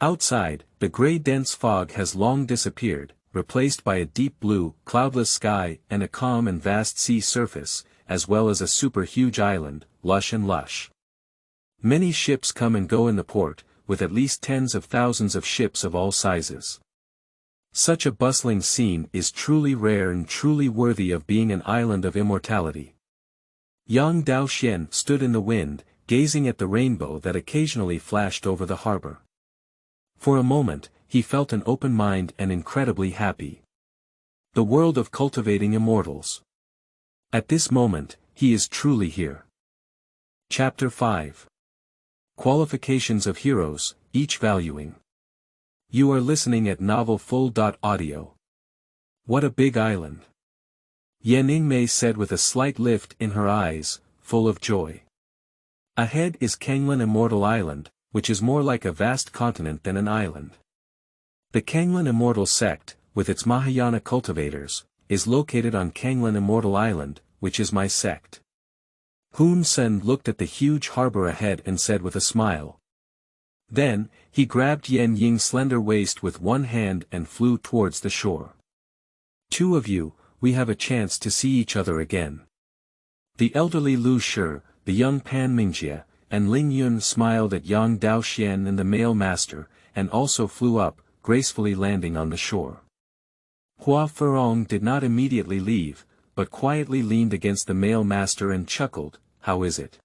Outside, the grey dense fog has long disappeared, replaced by a deep blue, cloudless sky and a calm and vast sea surface, as well as a super-huge island, lush and lush. Many ships come and go in the port, with at least tens of thousands of ships of all sizes. Such a bustling scene is truly rare and truly worthy of being an island of immortality. Yang Daoxian stood in the wind, gazing at the rainbow that occasionally flashed over the harbor. For a moment, he felt an open mind and incredibly happy. The world of cultivating immortals. At this moment, he is truly here. Chapter 5. Qualifications of Heroes, each valuing. You are listening at novelfull.audio. What a big island. Yan Yingmei said with a slight lift in her eyes, full of joy. Ahead is Kanglan Immortal Island, which is more like a vast continent than an island. The Kanglan Immortal sect, with its Mahayana cultivators, is located on Kanglan Immortal Island, which is my sect. Hun Sen looked at the huge harbor ahead and said with a smile. Then, he grabbed Yan Ying's slender waist with one hand and flew towards the shore. Two of you, we have a chance to see each other again. The elderly Lu Shi, the young Pan Mingjie, and Ling Yun smiled at Yang Daoxian and the male master, and also flew up, gracefully landing on the shore. Hua Furong did not immediately leave, but quietly leaned against the male master and chuckled, "How is it?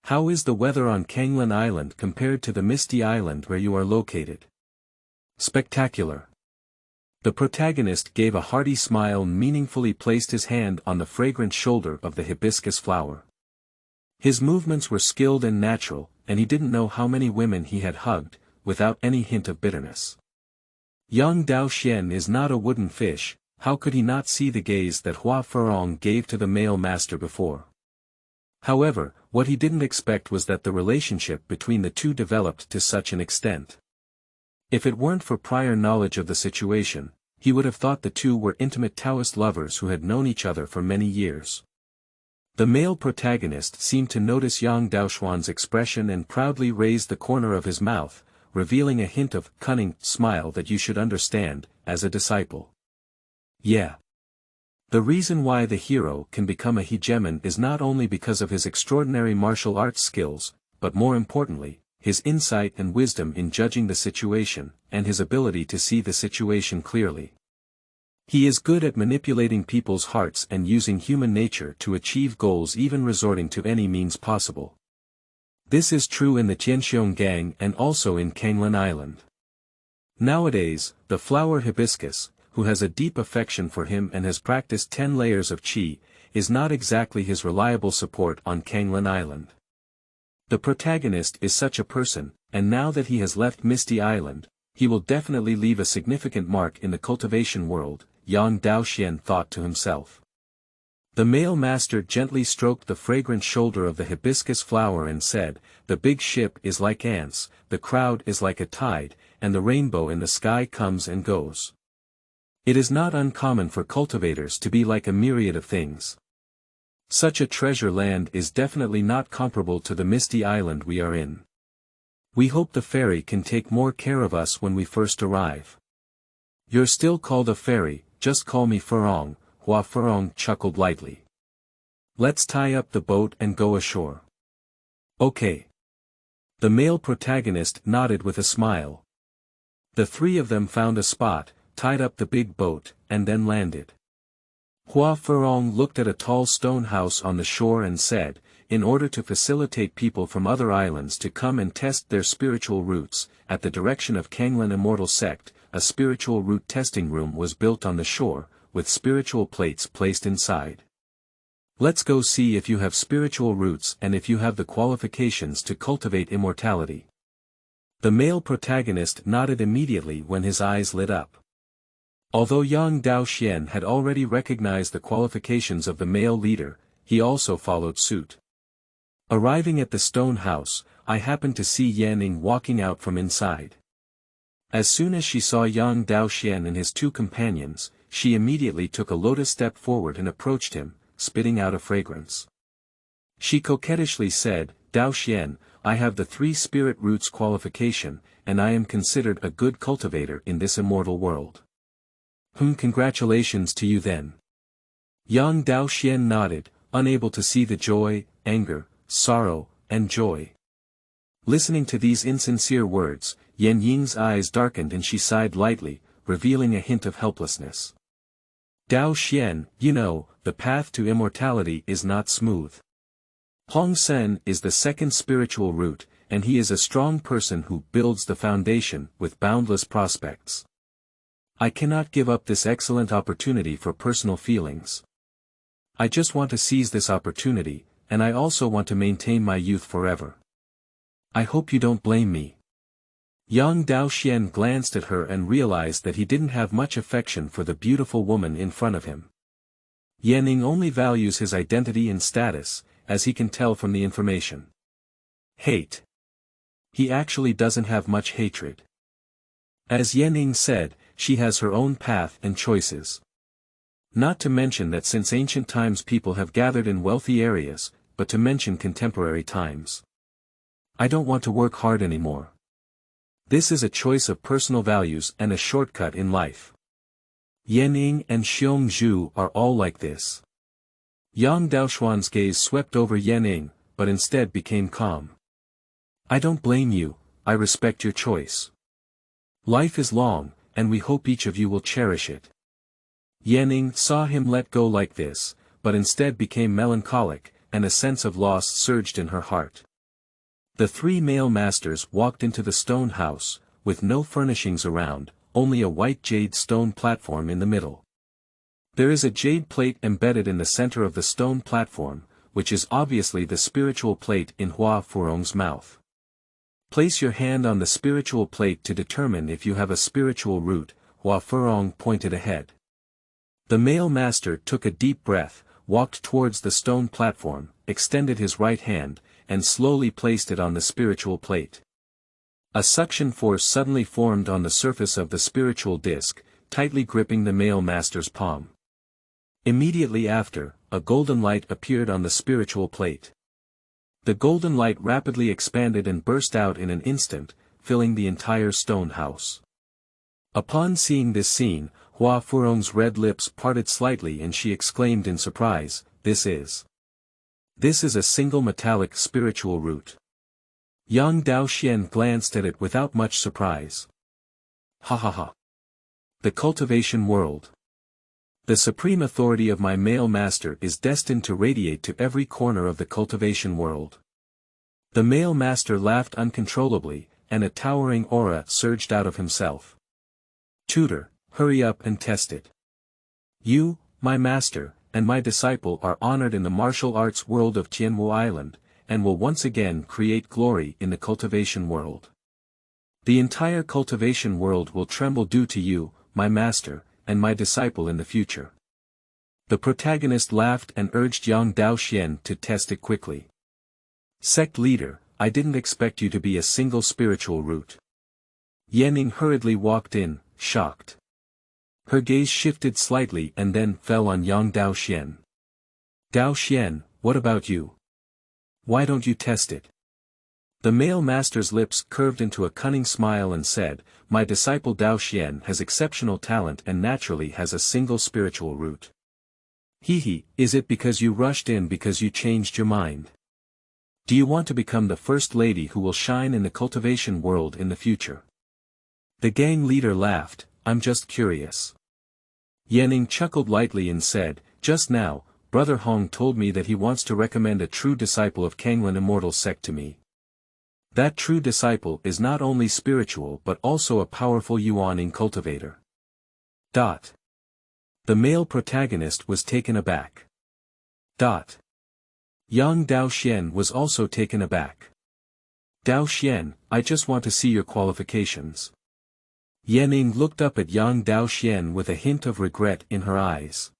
How is the weather on Kanglan Island compared to the misty island where you are located? Spectacular. The protagonist gave a hearty smile and meaningfully placed his hand on the fragrant shoulder of the hibiscus flower. His movements were skilled and natural, and he didn't know how many women he had hugged, without any hint of bitterness. Young Daoxuan is not a wooden fish. How could he not see the gaze that Hua Furong gave to the male master before? However, what he didn't expect was that the relationship between the two developed to such an extent. If it weren't for prior knowledge of the situation, he would have thought the two were intimate Taoist lovers who had known each other for many years. The male protagonist seemed to notice Yang Daoxuan's expression and proudly raised the corner of his mouth, revealing a hint of cunning smile that you should understand, as a disciple. Yeah. The reason why the hero can become a hegemon is not only because of his extraordinary martial arts skills, but more importantly, his insight and wisdom in judging the situation, and his ability to see the situation clearly. He is good at manipulating people's hearts and using human nature to achieve goals, even resorting to any means possible. This is true in the Tianxiong gang and also in Kanglan Island. Nowadays, the flower hibiscus, who has a deep affection for him and has practiced 10 layers of qi, is not exactly his reliable support on Kanglan Island. The protagonist is such a person, and now that he has left Misty Island, he will definitely leave a significant mark in the cultivation world, Yang Daoxuan thought to himself. The male master gently stroked the fragrant shoulder of the hibiscus flower and said, "The big ship is like ants, the crowd is like a tide, and the rainbow in the sky comes and goes." It is not uncommon for cultivators to be like a myriad of things. Such a treasure land is definitely not comparable to the misty island we are in. We hope the fairy can take more care of us when we first arrive. You're still called a fairy, just call me Furong, Hua Furong chuckled lightly. Let's tie up the boat and go ashore. Okay. The male protagonist nodded with a smile. The three of them found a spot, tied up the big boat, and then landed. Hua Furong looked at a tall stone house on the shore and said, "In order to facilitate people from other islands to come and test their spiritual roots, at the direction of Kanglan Immortal Sect, a spiritual root testing room was built on the shore, with spiritual plates placed inside. Let's go see if you have spiritual roots and if you have the qualifications to cultivate immortality." The male protagonist nodded immediately when his eyes lit up. Although Yang Daoxuan had already recognized the qualifications of the male leader, he also followed suit. Arriving at the stone house, I happened to see Yanning walking out from inside. As soon as she saw Yang Daoxuan and his two companions, she immediately took a lotus step forward and approached him, spitting out a fragrance. She coquettishly said, "Daoxuan, I have the 3 spirit roots qualification, and I am considered a good cultivator in this immortal world." Congratulations to you then." Yang Daoxuan nodded, unable to see the joy, anger, sorrow, and joy. Listening to these insincere words, Yan Ying's eyes darkened and she sighed lightly, revealing a hint of helplessness. "Daoxuan, you know, the path to immortality is not smooth. Hong Sen is the 2nd spiritual root, and he is a strong person who builds the foundation with boundless prospects. I cannot give up this excellent opportunity for personal feelings. I just want to seize this opportunity, and I also want to maintain my youth forever. I hope you don't blame me." Yang Daoxuan glanced at her and realized that he didn't have much affection for the beautiful woman in front of him. Yanning only values his identity and status, as he can tell from the information. Hate. He actually doesn't have much hatred. As Yanning said, she has her own path and choices. Not to mention that since ancient times people have gathered in wealthy areas, but to mention contemporary times. I don't want to work hard anymore. This is a choice of personal values and a shortcut in life. Yanning and Xiong Zhu are all like this. Yang Daoxuan's gaze swept over Yanning, but instead became calm. I don't blame you, I respect your choice. Life is long, and we hope each of you will cherish it. Yanning saw him let go like this, but instead became melancholic, and a sense of loss surged in her heart. The three male masters walked into the stone house, with no furnishings around, only a white jade stone platform in the middle. There is a jade plate embedded in the center of the stone platform, which is obviously the spiritual plate in Hua Furong's mouth. Place your hand on the spiritual plate to determine if you have a spiritual root, Hua Furong pointed ahead. The male master took a deep breath, walked towards the stone platform, extended his right hand, and slowly placed it on the spiritual plate. A suction force suddenly formed on the surface of the spiritual disc, tightly gripping the male master's palm. Immediately after, a golden light appeared on the spiritual plate. The golden light rapidly expanded and burst out in an instant, filling the entire stone house. Upon seeing this scene, Hua Furong's red lips parted slightly and she exclaimed in surprise, This is a single metallic spiritual root. Yang Daoxuan glanced at it without much surprise. Ha ha ha. The cultivation world. The supreme authority of my male master is destined to radiate to every corner of the cultivation world. The male master laughed uncontrollably, and a towering aura surged out of himself. Tutor, hurry up and test it. You, my master, and my disciple are honored in the martial arts world of Tianwu Island, and will once again create glory in the cultivation world. The entire cultivation world will tremble due to you, my master, and my disciple in the future. The protagonist laughed and urged Yang Daoxuan to test it quickly. Sect leader, I didn't expect you to be a single spiritual root. Yanning hurriedly walked in, shocked. Her gaze shifted slightly and then fell on Yang Daoxuan. Daoxuan, what about you? Why don't you test it? The male master's lips curved into a cunning smile and said, My disciple Daoxuan has exceptional talent and naturally has a single spiritual root. Hehe, is it because you rushed in because you changed your mind? Do you want to become the first lady who will shine in the cultivation world in the future? The gang leader laughed, I'm just curious. Yanning chuckled lightly and said, Just now, Brother Hong told me that he wants to recommend a true disciple of Kanglan Immortal sect to me. That true disciple is not only spiritual but also a powerful yuaning cultivator. The male protagonist was taken aback. Yang Daoxuan was also taken aback. Daoxuan, I just want to see your qualifications. Yanning looked up at Yang Daoxuan with a hint of regret in her eyes.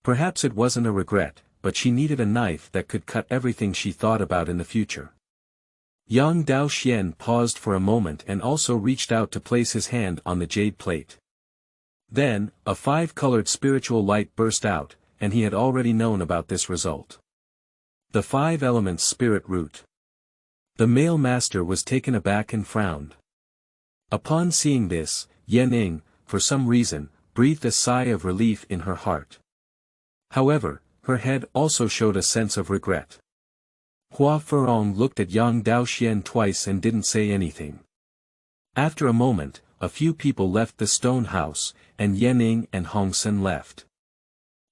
Perhaps it wasn't a regret, but she needed a knife that could cut everything she thought about in the future. Yang Daoxuan paused for a moment and also reached out to place his hand on the jade plate. Then, a five-colored spiritual light burst out, and he had already known about this result. The five elements spirit root. The male master was taken aback and frowned. Upon seeing this, Yanning, for some reason, breathed a sigh of relief in her heart. However, her head also showed a sense of regret. Hua Furong looked at Yang Daoxuan twice and didn't say anything. After a moment, a few people left the stone house, and Yanning and Hong Sen left.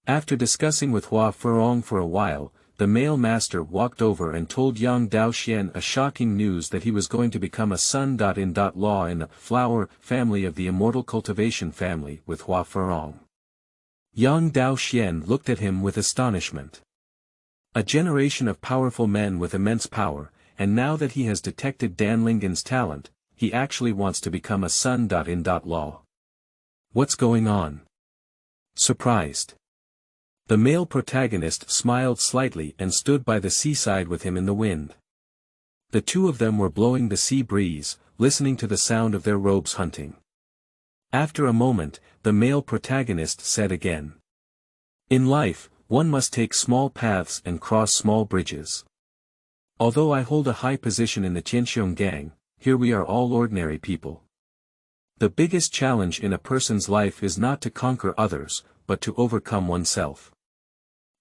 After discussing with Hua Furong for a while, the male master walked over and told Yang Daoxuan a shocking news that he was going to become a son-in-law in the flower family of the immortal cultivation family with Hua Furong. Yang Daoxuan looked at him with astonishment. A generation of powerful men with immense power, and now that he has detected Dan Lingen's talent, he actually wants to become a son-in-law. What's going on? Surprised. The male protagonist smiled slightly and stood by the seaside with him in the wind. The two of them were blowing the sea breeze, listening to the sound of their robes hunting. After a moment, the male protagonist said again. In life, one must take small paths and cross small bridges. Although I hold a high position in the Tianxiong gang, here we are all ordinary people. The biggest challenge in a person's life is not to conquer others, but to overcome oneself.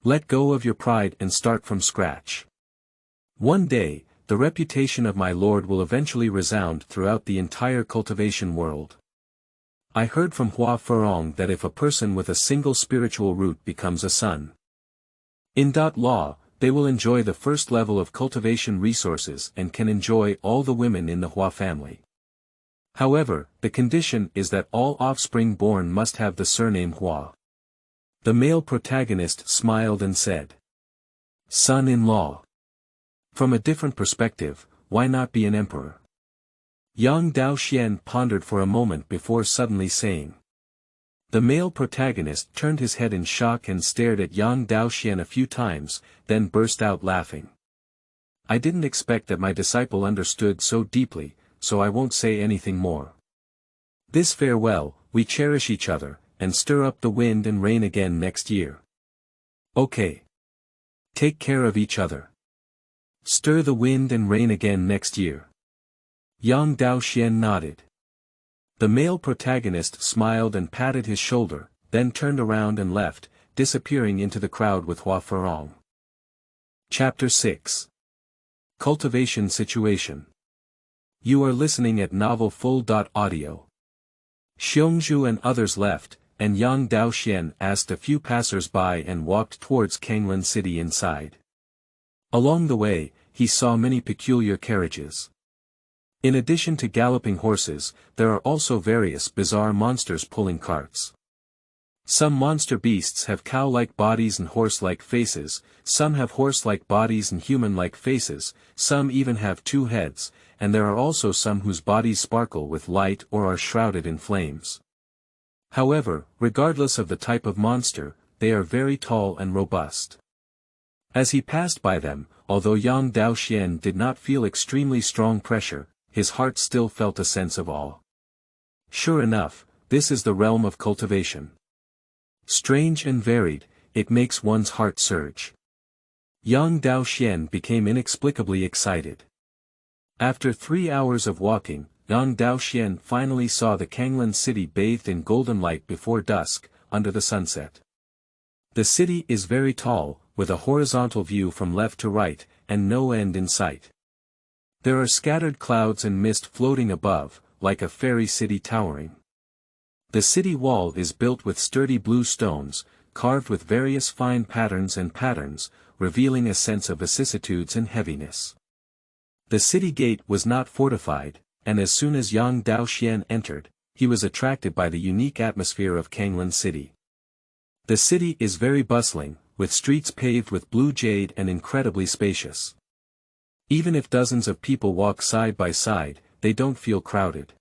Let go of your pride and start from scratch. One day, the reputation of my lord will eventually resound throughout the entire cultivation world. I heard from Hua Furong that if a person with a single spiritual root becomes a son-in-law, They will enjoy the first level of cultivation resources and can enjoy all the women in the Hua family. However, the condition is that all offspring born must have the surname Hua. The male protagonist smiled and said, "Son-in-law. From a different perspective, why not be an emperor?" Yang Daoxuan pondered for a moment before suddenly saying. The male protagonist turned his head in shock and stared at Yang Daoxuan a few times, then burst out laughing. "I didn't expect that my disciple understood so deeply, so I won't say anything more. This farewell, we cherish each other, and stir up the wind and rain again next year. Okay. Take care of each other. Stir the wind and rain again next year." Yang Daoxuan nodded. The male protagonist smiled and patted his shoulder, then turned around and left, disappearing into the crowd with Hua Ferong. Chapter 6. Cultivation Situation. You are listening at Novel Full.audio. Xianxia and others left, and Yang Daoxuan asked a few passers-by and walked towards Kanglan City inside. Along the way, he saw many peculiar carriages. In addition to galloping horses, there are also various bizarre monsters pulling carts. Some monster beasts have cow-like bodies and horse-like faces, some have horse-like bodies and human-like faces, some even have two heads, and there are also some whose bodies sparkle with light or are shrouded in flames. However, regardless of the type of monster, they are very tall and robust. As he passed by them, although Yang Daoxuan did not feel extremely strong pressure, his heart still felt a sense of awe. Sure enough, this is the realm of cultivation. Strange and varied, it makes one's heart surge. Yang Daoxuan became inexplicably excited. After 3 hours of walking, Yang Daoxuan finally saw the Kanglan city bathed in golden light before dusk, under the sunset. The city is very tall, with a horizontal view from left to right, and no end in sight. There are scattered clouds and mist floating above, like a fairy city towering. The city wall is built with sturdy blue stones, carved with various fine patterns, revealing a sense of vicissitudes and heaviness. The city gate was not fortified, and as soon as Yang Daoxuan entered, he was attracted by the unique atmosphere of Kanglan City. The city is very bustling, with streets paved with blue jade and incredibly spacious. Even if dozens of people walk side by side, they don't feel crowded.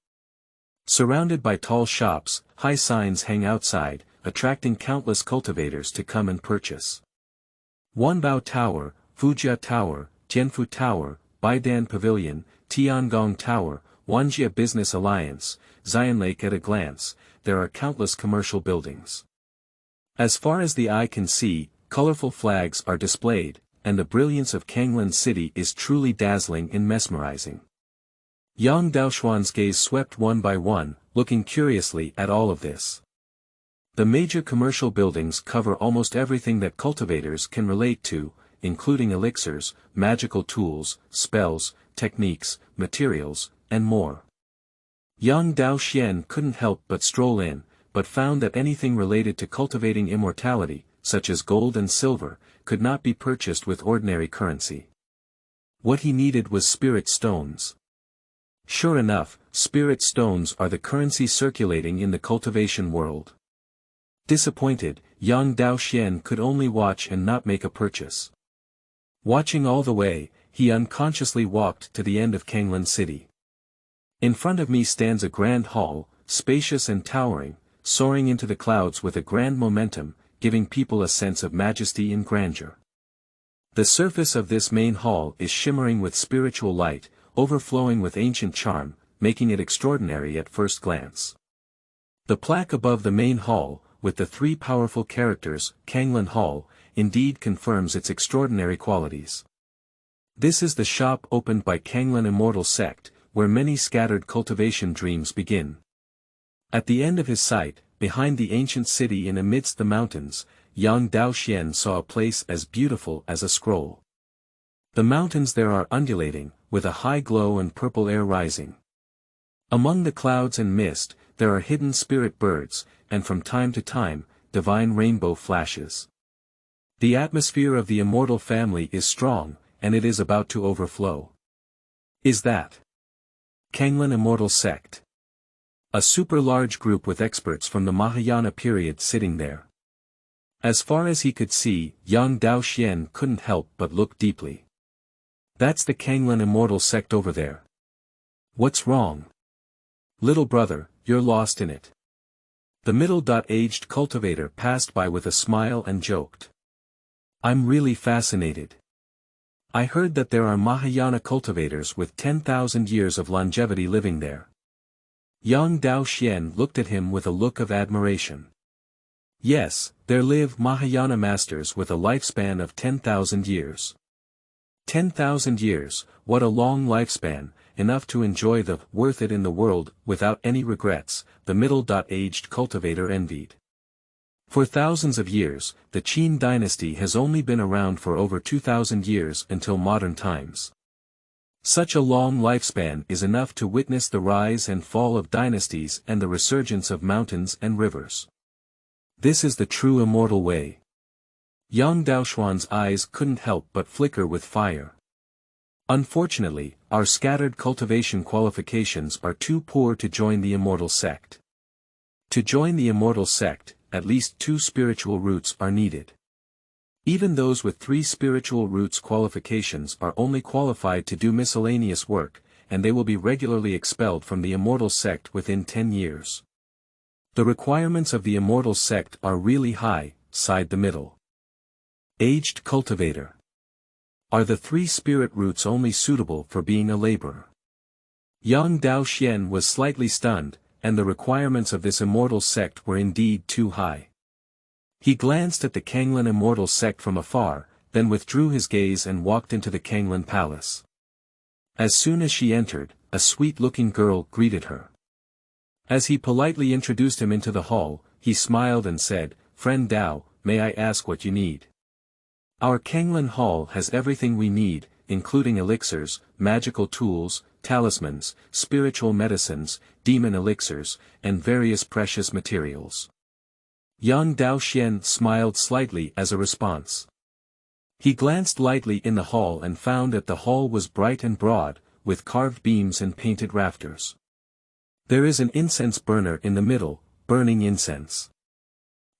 Surrounded by tall shops, high signs hang outside, attracting countless cultivators to come and purchase. Wanbao Tower, Wuxia Tower, Jianfu Tower, Baidan Pavilion, Tiangong Tower, Wanjia Business Alliance, Zion Lake at a glance, there are countless commercial buildings. As far as the eye can see, colorful flags are displayed, and the brilliance of Kanglan City is truly dazzling and mesmerizing. Yang Daoxuan's gaze swept one by one, looking curiously at all of this. The major commercial buildings cover almost everything that cultivators can relate to, including elixirs, magical tools, spells, techniques, materials, and more. Yang Daoxuan couldn't help but stroll in, but found that anything related to cultivating immortality, such as gold and silver, could not be purchased with ordinary currency. What he needed was spirit stones. Sure enough, spirit stones are the currency circulating in the cultivation world. Disappointed, Yang Daoxuan could only watch and not make a purchase. Watching all the way, he unconsciously walked to the end of Kanglan City. In front of me stands a grand hall, spacious and towering, soaring into the clouds with a grand momentum, giving people a sense of majesty and grandeur. The surface of this main hall is shimmering with spiritual light, overflowing with ancient charm, making it extraordinary at first glance. The plaque above the main hall, with the 3 powerful characters, Kanglan Hall, indeed confirms its extraordinary qualities. This is the shop opened by Kanglan Immortal Sect, where many scattered cultivation dreams begin. At the end of his sight, behind the ancient city and amidst the mountains, Yang Daoxuan saw a place as beautiful as a scroll. The mountains there are undulating, with a high glow and purple air rising. Among the clouds and mist, there are hidden spirit birds, and from time to time, divine rainbow flashes. The atmosphere of the immortal family is strong, and it is about to overflow. Is that Kanglan Immortal Sect? A super large group with experts from the Mahayana period sitting there. As far as he could see, young Daoxuan couldn't help but look deeply. That's the Kanglan Immortal Sect over there. What's wrong? Little brother, you're lost in it. The middle-aged cultivator passed by with a smile and joked. I'm really fascinated. I heard that there are Mahayana cultivators with 10,000 years of longevity living there. Young Daoxuan looked at him with a look of admiration. Yes, there live Mahayana masters with a lifespan of 10,000 years. 10,000 years, what a long lifespan, enough to enjoy the worth it in the world without any regrets, the middle-aged cultivator envied. For thousands of years, the Qin dynasty has only been around for over 2,000 years until modern times. Such a long lifespan is enough to witness the rise and fall of dynasties and the resurgence of mountains and rivers. This is the true immortal way. Young Daoxuan's eyes couldn't help but flicker with fire. Unfortunately, our scattered cultivation qualifications are too poor to join the immortal sect. To join the immortal sect, at least 2 spiritual roots are needed. Even those with 3 spiritual roots qualifications are only qualified to do miscellaneous work, and they will be regularly expelled from the immortal sect within 10 years. The requirements of the immortal sect are really high, sighed the middle-aged cultivator. Are the 3 spirit roots only suitable for being a laborer? Young Daoxuan was slightly stunned, and the requirements of this immortal sect were indeed too high. He glanced at the Kanglan Immortal Sect from afar, then withdrew his gaze and walked into the Kanglan Palace. As soon as she entered, a sweet-looking girl greeted her. As he politely introduced him into the hall, he smiled and said, "Friend Dao, may I ask what you need?" Our Kanglan Hall has everything we need, including elixirs, magical tools, talismans, spiritual medicines, demon elixirs, and various precious materials. Young Daoxuan smiled slightly as a response. He glanced lightly in the hall and found that the hall was bright and broad, with carved beams and painted rafters. There is an incense burner in the middle, burning incense.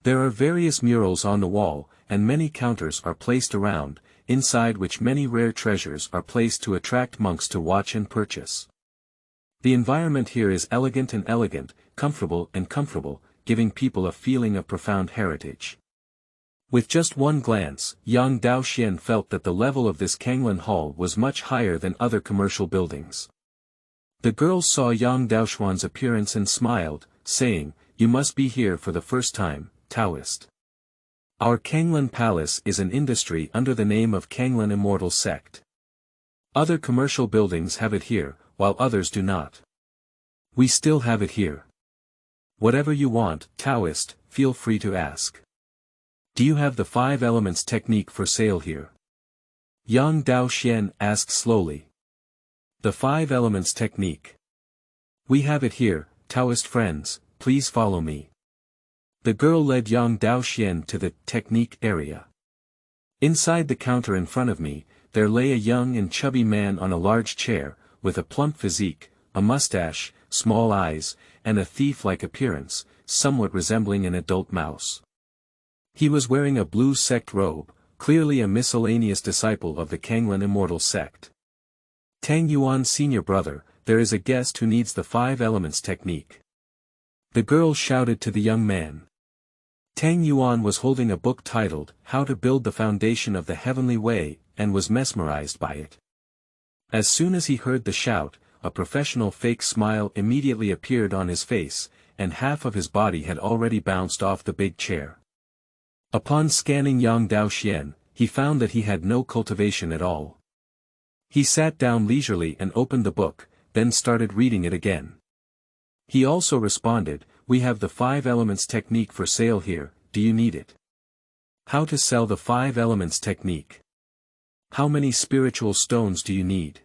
There are various murals on the wall, and many counters are placed around, inside which many rare treasures are placed to attract monks to watch and purchase. The environment here is elegant, comfortable, giving people a feeling of profound heritage. With just one glance, young Daoxuan felt that the level of this Kanglan Hall was much higher than other commercial buildings. The girls saw young Daoxuan's appearance and smiled, saying, "You must be here for the first time, Taoist. Our Kanglan Palace is an industry under the name of Kanglan Immortal Sect. Other commercial buildings have it here, while others do not. We still have it here. Whatever you want, Taoist, feel free to ask. Do you have the 5 elements technique for sale here?" Young Daoxuan asked slowly. The 5 elements technique. We have it here, Taoist friends, please follow me. The girl led young Daoxuan to the technique area. Inside the counter in front of me, there lay a young and chubby man on a large chair, with a plump physique, a mustache, small eyes, and a thief-like appearance, somewhat resembling an adult mouse. He was wearing a blue sect robe, clearly a miscellaneous disciple of the Kanglan Immortal Sect. "Tang Yuan senior brother, there is a guest who needs the 5 elements technique." The girl shouted to the young man. Tang Yuan was holding a book titled, "How to Build the Foundation of the Heavenly Way," and was mesmerized by it. As soon as he heard the shout, a professional fake smile immediately appeared on his face, and half of his body had already bounced off the big chair. Upon scanning young Daoxuan, he found that he had no cultivation at all. He sat down leisurely and opened the book, then started reading it again. He also responded, "We have the 5 elements technique for sale here, do you need it?" How to sell the 5 elements technique? How many spiritual stones do you need?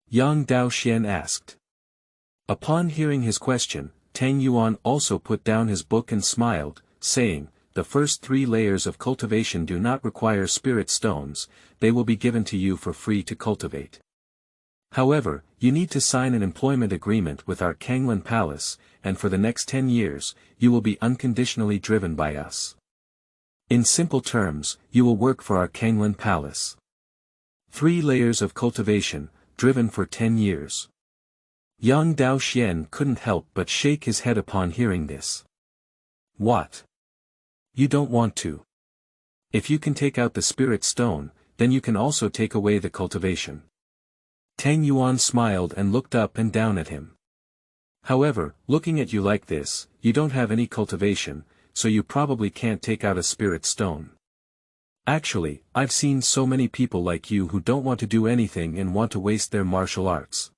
Young Daoxuan asked. Upon hearing his question, Tang Yuan also put down his book and smiled, saying, the first 3 layers of cultivation do not require spirit stones, they will be given to you for free to cultivate. However, you need to sign an employment agreement with our Kanglan Palace, and for the next 10 years, you will be unconditionally driven by us. In simple terms, you will work for our Kanglan Palace. 3 layers of cultivation, driven for 10 years. Young Daoxuan couldn't help but shake his head upon hearing this. What? You don't want to? If you can take out the spirit stone, then you can also take away the cultivation. Tang Yuan smiled and looked up and down at him. However, looking at you like this, you don't have any cultivation, so you probably can't take out a spirit stone. Actually, I've seen so many people like you who don't want to do anything and want to waste their martial arts.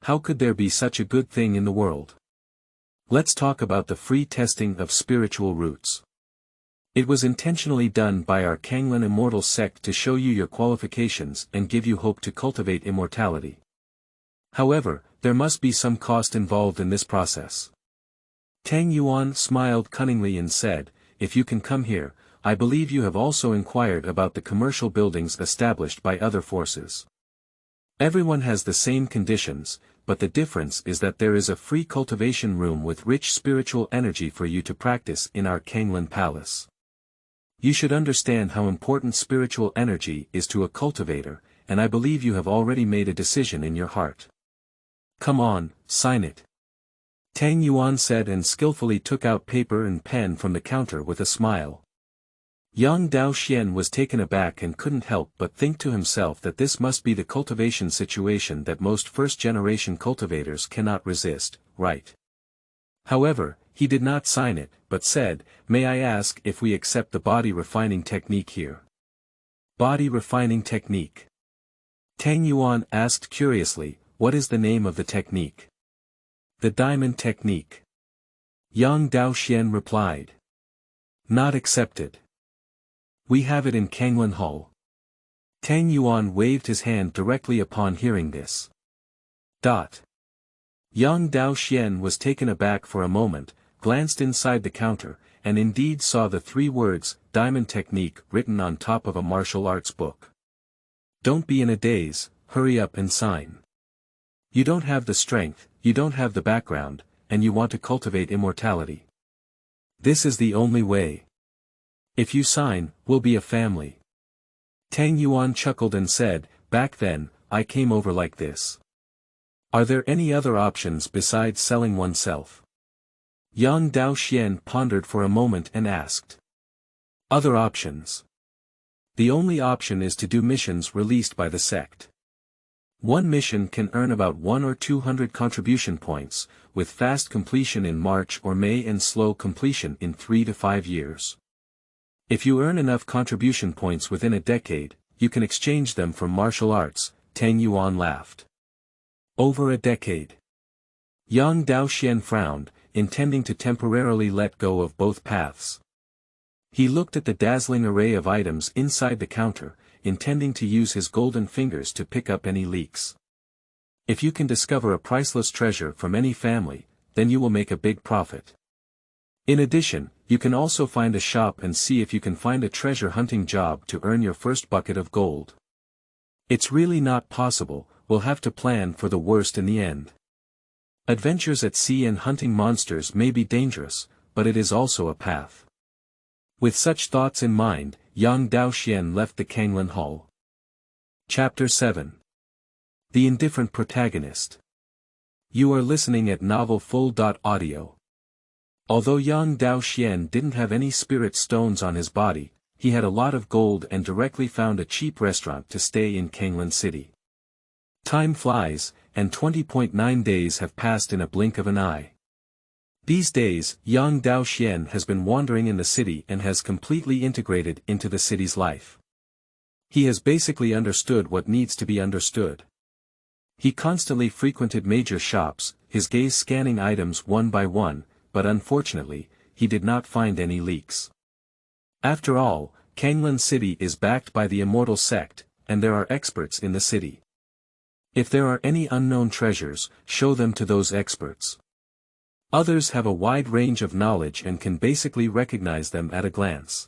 How could there be such a good thing in the world? Let's talk about the free testing of spiritual roots. It was intentionally done by our Kanglan Immortal sect to show you your qualifications and give you hope to cultivate immortality. However, there must be some cost involved in this process. Tang Yuan smiled cunningly and said, if you can come here, I believe you have also inquired about the commercial buildings established by other forces. Everyone has the same conditions, but the difference is that there is a free cultivation room with rich spiritual energy for you to practice in our Kanglan Palace. You should understand how important spiritual energy is to a cultivator, and I believe you have already made a decision in your heart. Come on, sign it. Tang Yuan said and skillfully took out paper and pen from the counter with a smile. Young Daoxuan was taken aback and couldn't help but think to himself that this must be the cultivation situation that most first-generation cultivators cannot resist, right? However, he did not sign it, but said, may I ask if we accept the body refining technique here? Body refining technique. Tang Yuan asked curiously, what is the name of the technique? The diamond technique. Young Daoxuan replied. Not accepted. We have it in Kanglan Hall. Tang Yuan waved his hand directly upon hearing this. Young Daoxuan was taken aback for a moment, glanced inside the counter, and indeed saw the 3 words, diamond technique, written on top of a martial arts book. Don't be in a daze, hurry up and sign. You don't have the strength, you don't have the background, and you want to cultivate immortality. This is the only way. If you sign, we'll be a family. Tang Yuan chuckled and said, back then, I came over like this. Are there any other options besides selling oneself? Young Daoxuan pondered for a moment and asked. Other options. The only option is to do missions released by the sect. One mission can earn about 100 or 200 contribution points, with fast completion in March or May and slow completion in 3 to 5 years. If you earn enough contribution points within a decade, you can exchange them for martial arts, Tang Yuan laughed. Over a decade. Young Daoxuan frowned, intending to temporarily let go of both paths. He looked at the dazzling array of items inside the counter, intending to use his golden fingers to pick up any leaks. If you can discover a priceless treasure from any family, then you will make a big profit. In addition, you can also find a shop and see if you can find a treasure hunting job to earn your first bucket of gold. It's really not possible, we'll have to plan for the worst in the end. Adventures at sea and hunting monsters may be dangerous, but it is also a path. With such thoughts in mind, young Daoxuan left the Kanglan Hall. Chapter 7. The Indifferent Protagonist. You are listening at novelfull.audio. Although young Daoxuan didn't have any spirit stones on his body, he had a lot of gold and directly found a cheap restaurant to stay in Kanglan City. Time flies, and 20.9 days have passed in a blink of an eye. These days, young Daoxuan has been wandering in the city and has completely integrated into the city's life. He has basically understood what needs to be understood. He constantly frequented major shops, his gaze scanning items one by one, but unfortunately, he did not find any leaks. After all, Kanglan City is backed by the Immortal sect, and there are experts in the city. If there are any unknown treasures, show them to those experts. Others have a wide range of knowledge and can basically recognize them at a glance.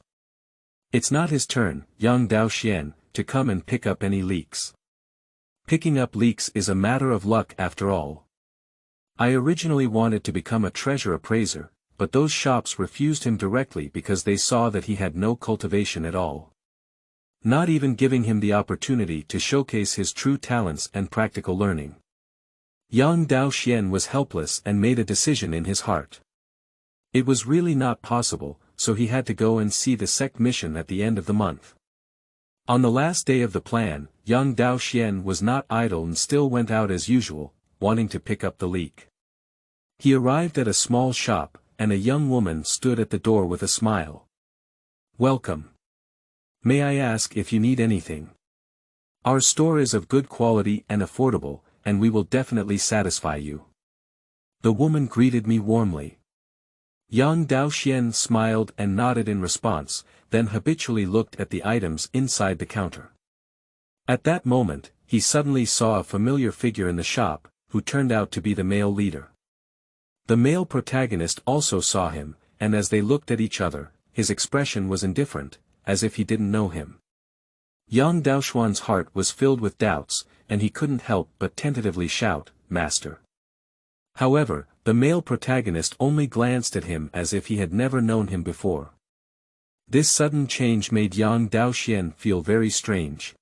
It's not his turn, Yang Daoxuan, to come and pick up any leaks. Picking up leaks is a matter of luck after all. I originally wanted to become a treasure appraiser, but those shops refused him directly because they saw that he had no cultivation at all. Not even giving him the opportunity to showcase his true talents and practical learning. Yang Daoxuan was helpless and made a decision in his heart. It was really not possible, so he had to go and see the sect mission at the end of the month. On the last day of the plan, Yang Daoxuan was not idle and still went out as usual, wanting to pick up the leak. He arrived at a small shop, and a young woman stood at the door with a smile. "Welcome. May I ask if you need anything? Our store is of good quality and affordable, and we will definitely satisfy you." The woman greeted me warmly. Yang Daoxuan smiled and nodded in response, then habitually looked at the items inside the counter. At that moment, he suddenly saw a familiar figure in the shop, who turned out to be the male leader. The male protagonist also saw him, and as they looked at each other, his expression was indifferent, as if he didn't know him. Yang Daoxuan's heart was filled with doubts, and he couldn't help but tentatively shout, "Master." However, the male protagonist only glanced at him as if he had never known him before. This sudden change made Yang Daoxuan feel very strange.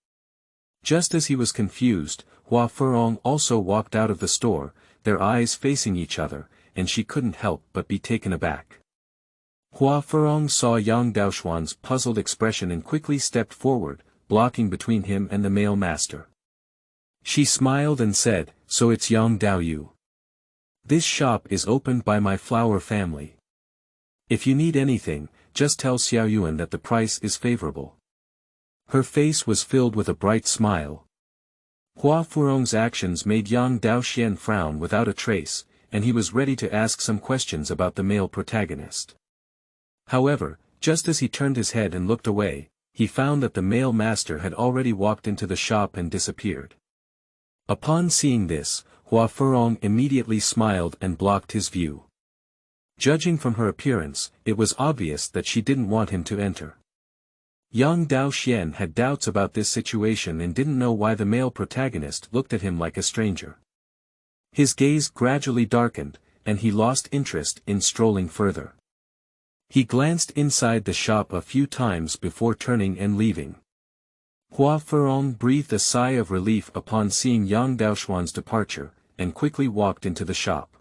Just as he was confused, Hua Furong also walked out of the store, their eyes facing each other, and she couldn't help but be taken aback. Hua Furong saw Yang Daoxuan's puzzled expression and quickly stepped forward, blocking between him and the male master. She smiled and said, "So it's Yang Daoyu. This shop is opened by my flower family. If you need anything, just tell Xiaoyuan that the price is favorable." Her face was filled with a bright smile. Hua Furong's actions made Yang Daoxuan frown without a trace, and he was ready to ask some questions about the male protagonist. However, just as he turned his head and looked away, he found that the male master had already walked into the shop and disappeared. Upon seeing this, Hua Furong immediately smiled and blocked his view. Judging from her appearance, it was obvious that she didn't want him to enter. Yang Daoxuan had doubts about this situation and didn't know why the male protagonist looked at him like a stranger. His gaze gradually darkened, and he lost interest in strolling further. He glanced inside the shop a few times before turning and leaving. Hua Furong breathed a sigh of relief upon seeing Yang Daoxuan's departure, and quickly walked into the shop.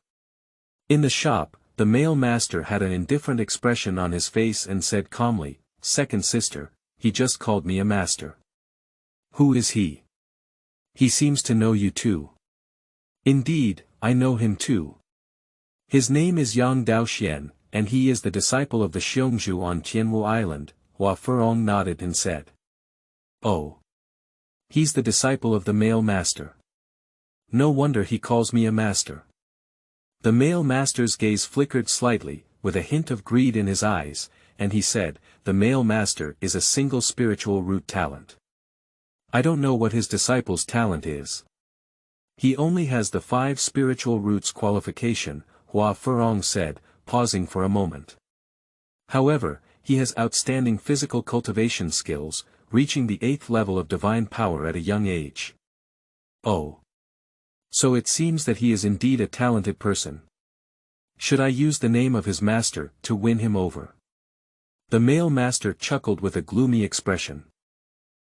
In the shop, the male master had an indifferent expression on his face and said calmly, "Second sister, he just called me a master." "Who is he?" "He seems to know you too." "Indeed, I know him too. His name is Yang Daoxuan, and he is the disciple of the Xiongzhu on Tianwu Island." Hua Furong nodded and said. "Oh. He's the disciple of the male master. No wonder he calls me a master." The male master's gaze flickered slightly, with a hint of greed in his eyes, and he said, "The male master is a single spiritual root talent. I don't know what his disciple's talent is. He only has the 5 spiritual roots qualification," Hua Furong said, pausing for a moment. "However, he has outstanding physical cultivation skills, reaching the 8th level of divine power at a young age." "Oh. So it seems that he is indeed a talented person. Should I use the name of his master to win him over?" The male master chuckled with a gloomy expression.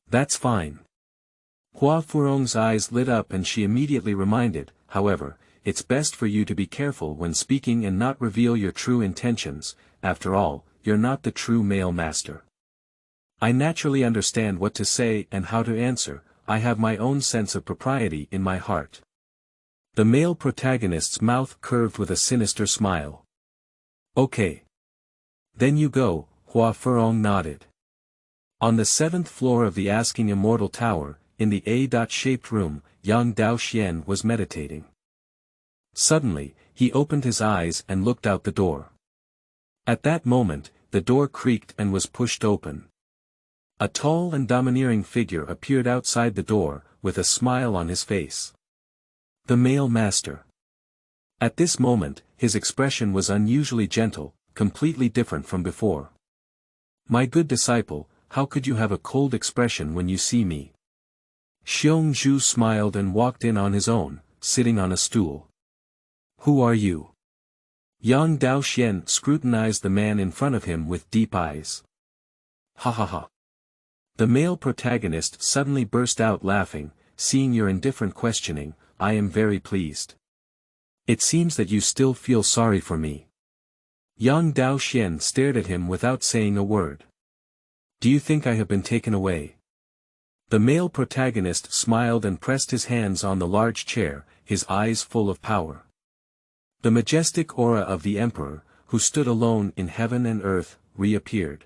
"That's fine." Hua Furong's eyes lit up and she immediately reminded, "However, it's best for you to be careful when speaking and not reveal your true intentions. After all, you're not the true male master." "I naturally understand what to say and how to answer. I have my own sense of propriety in my heart." The male protagonist's mouth curved with a sinister smile. "Okay. Then you go," Hua Furong nodded. On the 7th floor of the Asking Immortal Tower, in the A-shaped room, Yang Daoxuan was meditating. Suddenly, he opened his eyes and looked out the door. At that moment, the door creaked and was pushed open. A tall and domineering figure appeared outside the door, with a smile on his face. The male master. At this moment, his expression was unusually gentle, completely different from before. My good disciple, how could you have a cold expression when you see me? Xianxia smiled and walked in on his own, sitting on a stool. Who are you? Yang Daoxuan scrutinized the man in front of him with deep eyes. Ha ha ha. The male protagonist suddenly burst out laughing, seeing your indifferent questioning, I am very pleased. It seems that you still feel sorry for me. Yang Daoxuan stared at him without saying a word. Do you think I have been taken away? The male protagonist smiled and pressed his hands on the large chair, his eyes full of power. The majestic aura of the emperor, who stood alone in heaven and earth, reappeared.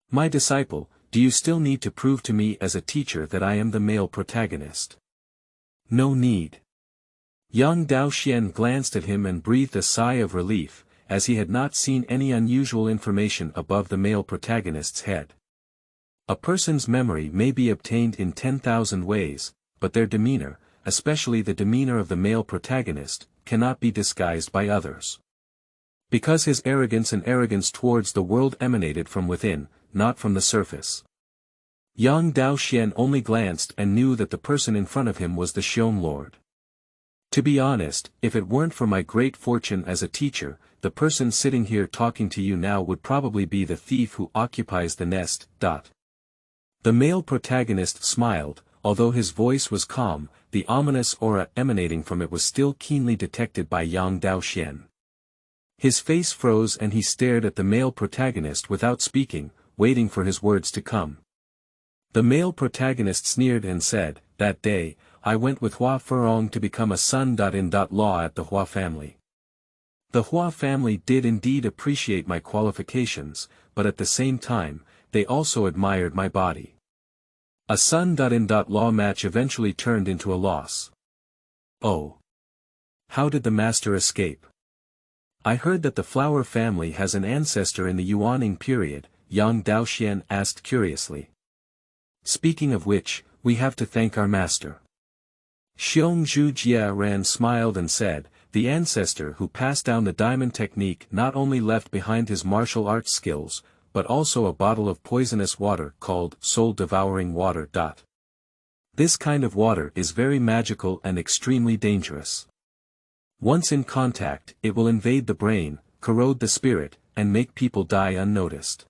My disciple, do you still need to prove to me as a teacher that I am the male protagonist? No need. Yang Daoxuan glanced at him and breathed a sigh of relief, as he had not seen any unusual information above the male protagonist's head. A person's memory may be obtained in 10,000 ways, but their demeanor, especially the demeanor of the male protagonist, cannot be disguised by others. Because his arrogance towards the world emanated from within, not from the surface. Yang Daoxuan only glanced and knew that the person in front of him was the Xiong Lord. To be honest, if it weren't for my great fortune as a teacher, the person sitting here talking to you now would probably be the thief who occupies the nest. The male protagonist smiled, although his voice was calm, the ominous aura emanating from it was still keenly detected by Yang Daoxuan. His face froze and he stared at the male protagonist without speaking, waiting for his words to come. The male protagonist sneered and said, that day, I went with Hua Furong to become a son-in-law at the Hua family. The Hua family did indeed appreciate my qualifications, but at the same time, they also admired my body. A son-in-law match eventually turned into a loss. Oh. How did the master escape? I heard that the flower family has an ancestor in the Yuaning period, Yang Daoxuan asked curiously. Speaking of which, we have to thank our master. Xianxia Ran smiled and said, the ancestor who passed down the diamond technique not only left behind his martial arts skills, but also a bottle of poisonous water called soul-devouring water. This kind of water is very magical and extremely dangerous. Once in contact, it will invade the brain, corrode the spirit, and make people die unnoticed.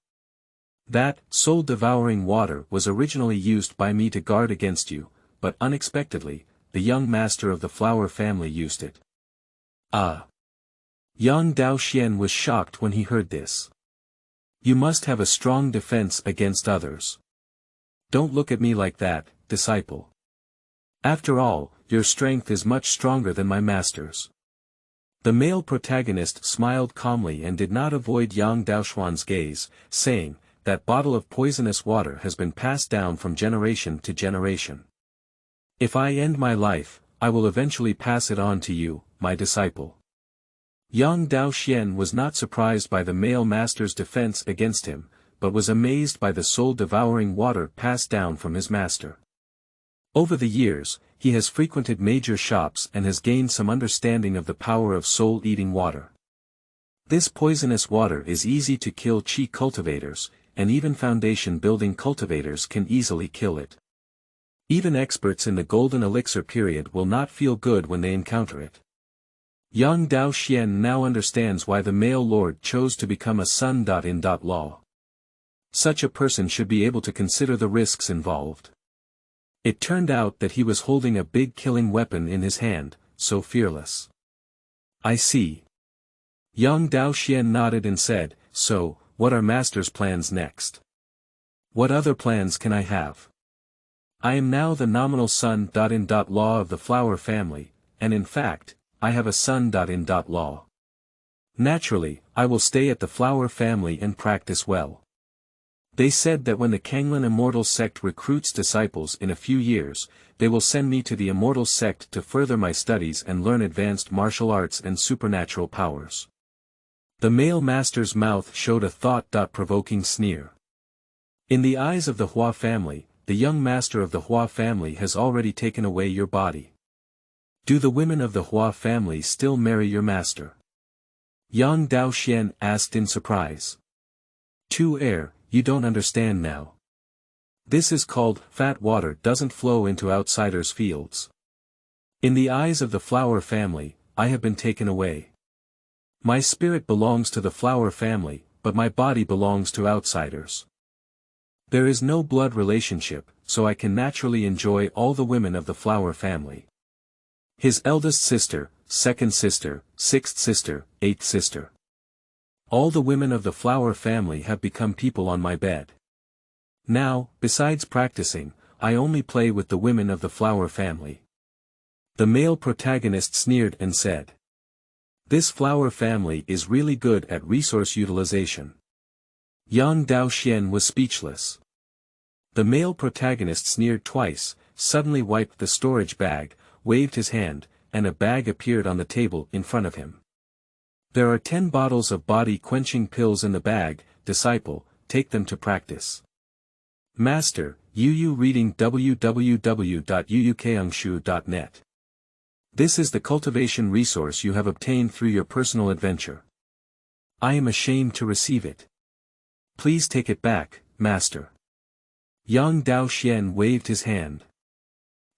That soul-devouring water was originally used by me to guard against you, but unexpectedly, the young master of the flower family used it. Ah! Yang Daoxuan was shocked when he heard this. You must have a strong defense against others. Don't look at me like that, disciple. After all, your strength is much stronger than my master's. The male protagonist smiled calmly and did not avoid Yang Daoxuan's gaze, saying, that bottle of poisonous water has been passed down from generation to generation. If I end my life, I will eventually pass it on to you, my disciple. Yang Daoxuan was not surprised by the male master's defense against him, but was amazed by the soul-devouring water passed down from his master. Over the years, he has frequented major shops and has gained some understanding of the power of soul-eating water. This poisonous water is easy to kill chi cultivators, and even foundation-building cultivators can easily kill it. Even experts in the golden elixir period will not feel good when they encounter it. Yang Daoxuan now understands why the male lord chose to become a son-in-law. Such a person should be able to consider the risks involved. It turned out that he was holding a big killing weapon in his hand, so fearless. I see. Yang Daoxuan nodded and said, so, what are master's plans next? What other plans can I have? I am now the nominal son-in-law of the flower family, and in fact, I have a son-in-law. Naturally, I will stay at the flower family and practice well. They said that when the Kanglan Immortal sect recruits disciples in a few years, they will send me to the Immortal sect to further my studies and learn advanced martial arts and supernatural powers. The male master's mouth showed a thought-provoking sneer. In the eyes of the Hua family, the young master of the Hua family has already taken away your body. Do the women of the Hua family still marry your master? Yang Daoxuan asked in surprise. Tu you don't understand now. This is called, fat water doesn't flow into outsiders' fields. In the eyes of the flower family, I have been taken away. My spirit belongs to the flower family, but my body belongs to outsiders. There is no blood relationship, so I can naturally enjoy all the women of the flower family. His eldest sister, second sister, sixth sister, eighth sister. All the women of the flower family have become people on my bed. Now, besides practicing, I only play with the women of the flower family. The male protagonist sneered and said. This flower family is really good at resource utilization. Yang Daoxuan was speechless. The male protagonist sneered twice, suddenly wiped the storage bag, waved his hand, and a bag appeared on the table in front of him. There are 10 bottles of body-quenching pills in the bag, disciple, take them to practice. Master, Yu reading www.yuyukeangshu.net. This is the cultivation resource you have obtained through your personal adventure. I am ashamed to receive it. Please take it back, Master. Yang Daoxuan waved his hand.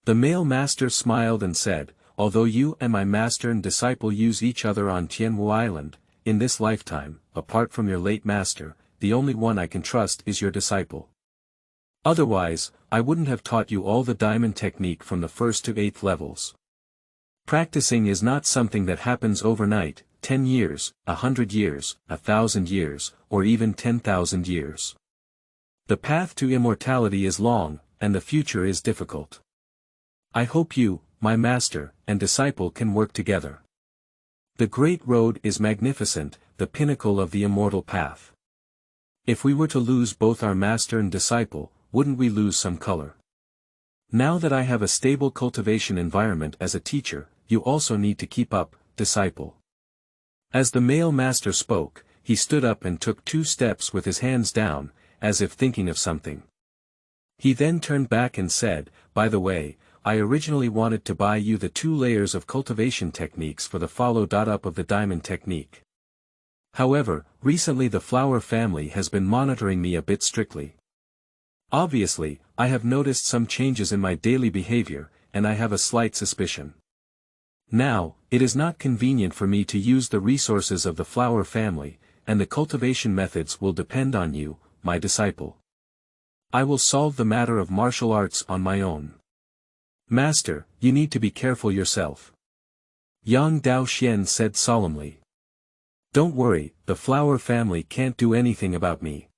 The male master smiled and said, although you and my master and disciple use each other on Tianwu Island, in this lifetime, apart from your late master, the only one I can trust is your disciple. Otherwise, I wouldn't have taught you all the diamond technique from the 1st to 8th levels. Practicing is not something that happens overnight, 10 years, 100 years, 1,000 years, or even 10,000 years. The path to immortality is long, and the future is difficult. I hope you, my master, and disciple can work together. The Great Road is magnificent, the pinnacle of the immortal path. If we were to lose both our master and disciple, wouldn't we lose some color? Now that I have a stable cultivation environment as a teacher, you also need to keep up, disciple. As the male master spoke, he stood up and took 2 steps with his hands down, as if thinking of something. He then turned back and said, by the way, I originally wanted to buy you the 2 layers of cultivation techniques for the follow-up of the diamond technique. However, recently the flower family has been monitoring me a bit strictly. Obviously, I have noticed some changes in my daily behavior, and I have a slight suspicion. Now, it is not convenient for me to use the resources of the flower family, and the cultivation methods will depend on you, my disciple. I will solve the matter of martial arts on my own. Master, you need to be careful yourself. Yang Daoxuan said solemnly. Don't worry, the flower family can't do anything about me.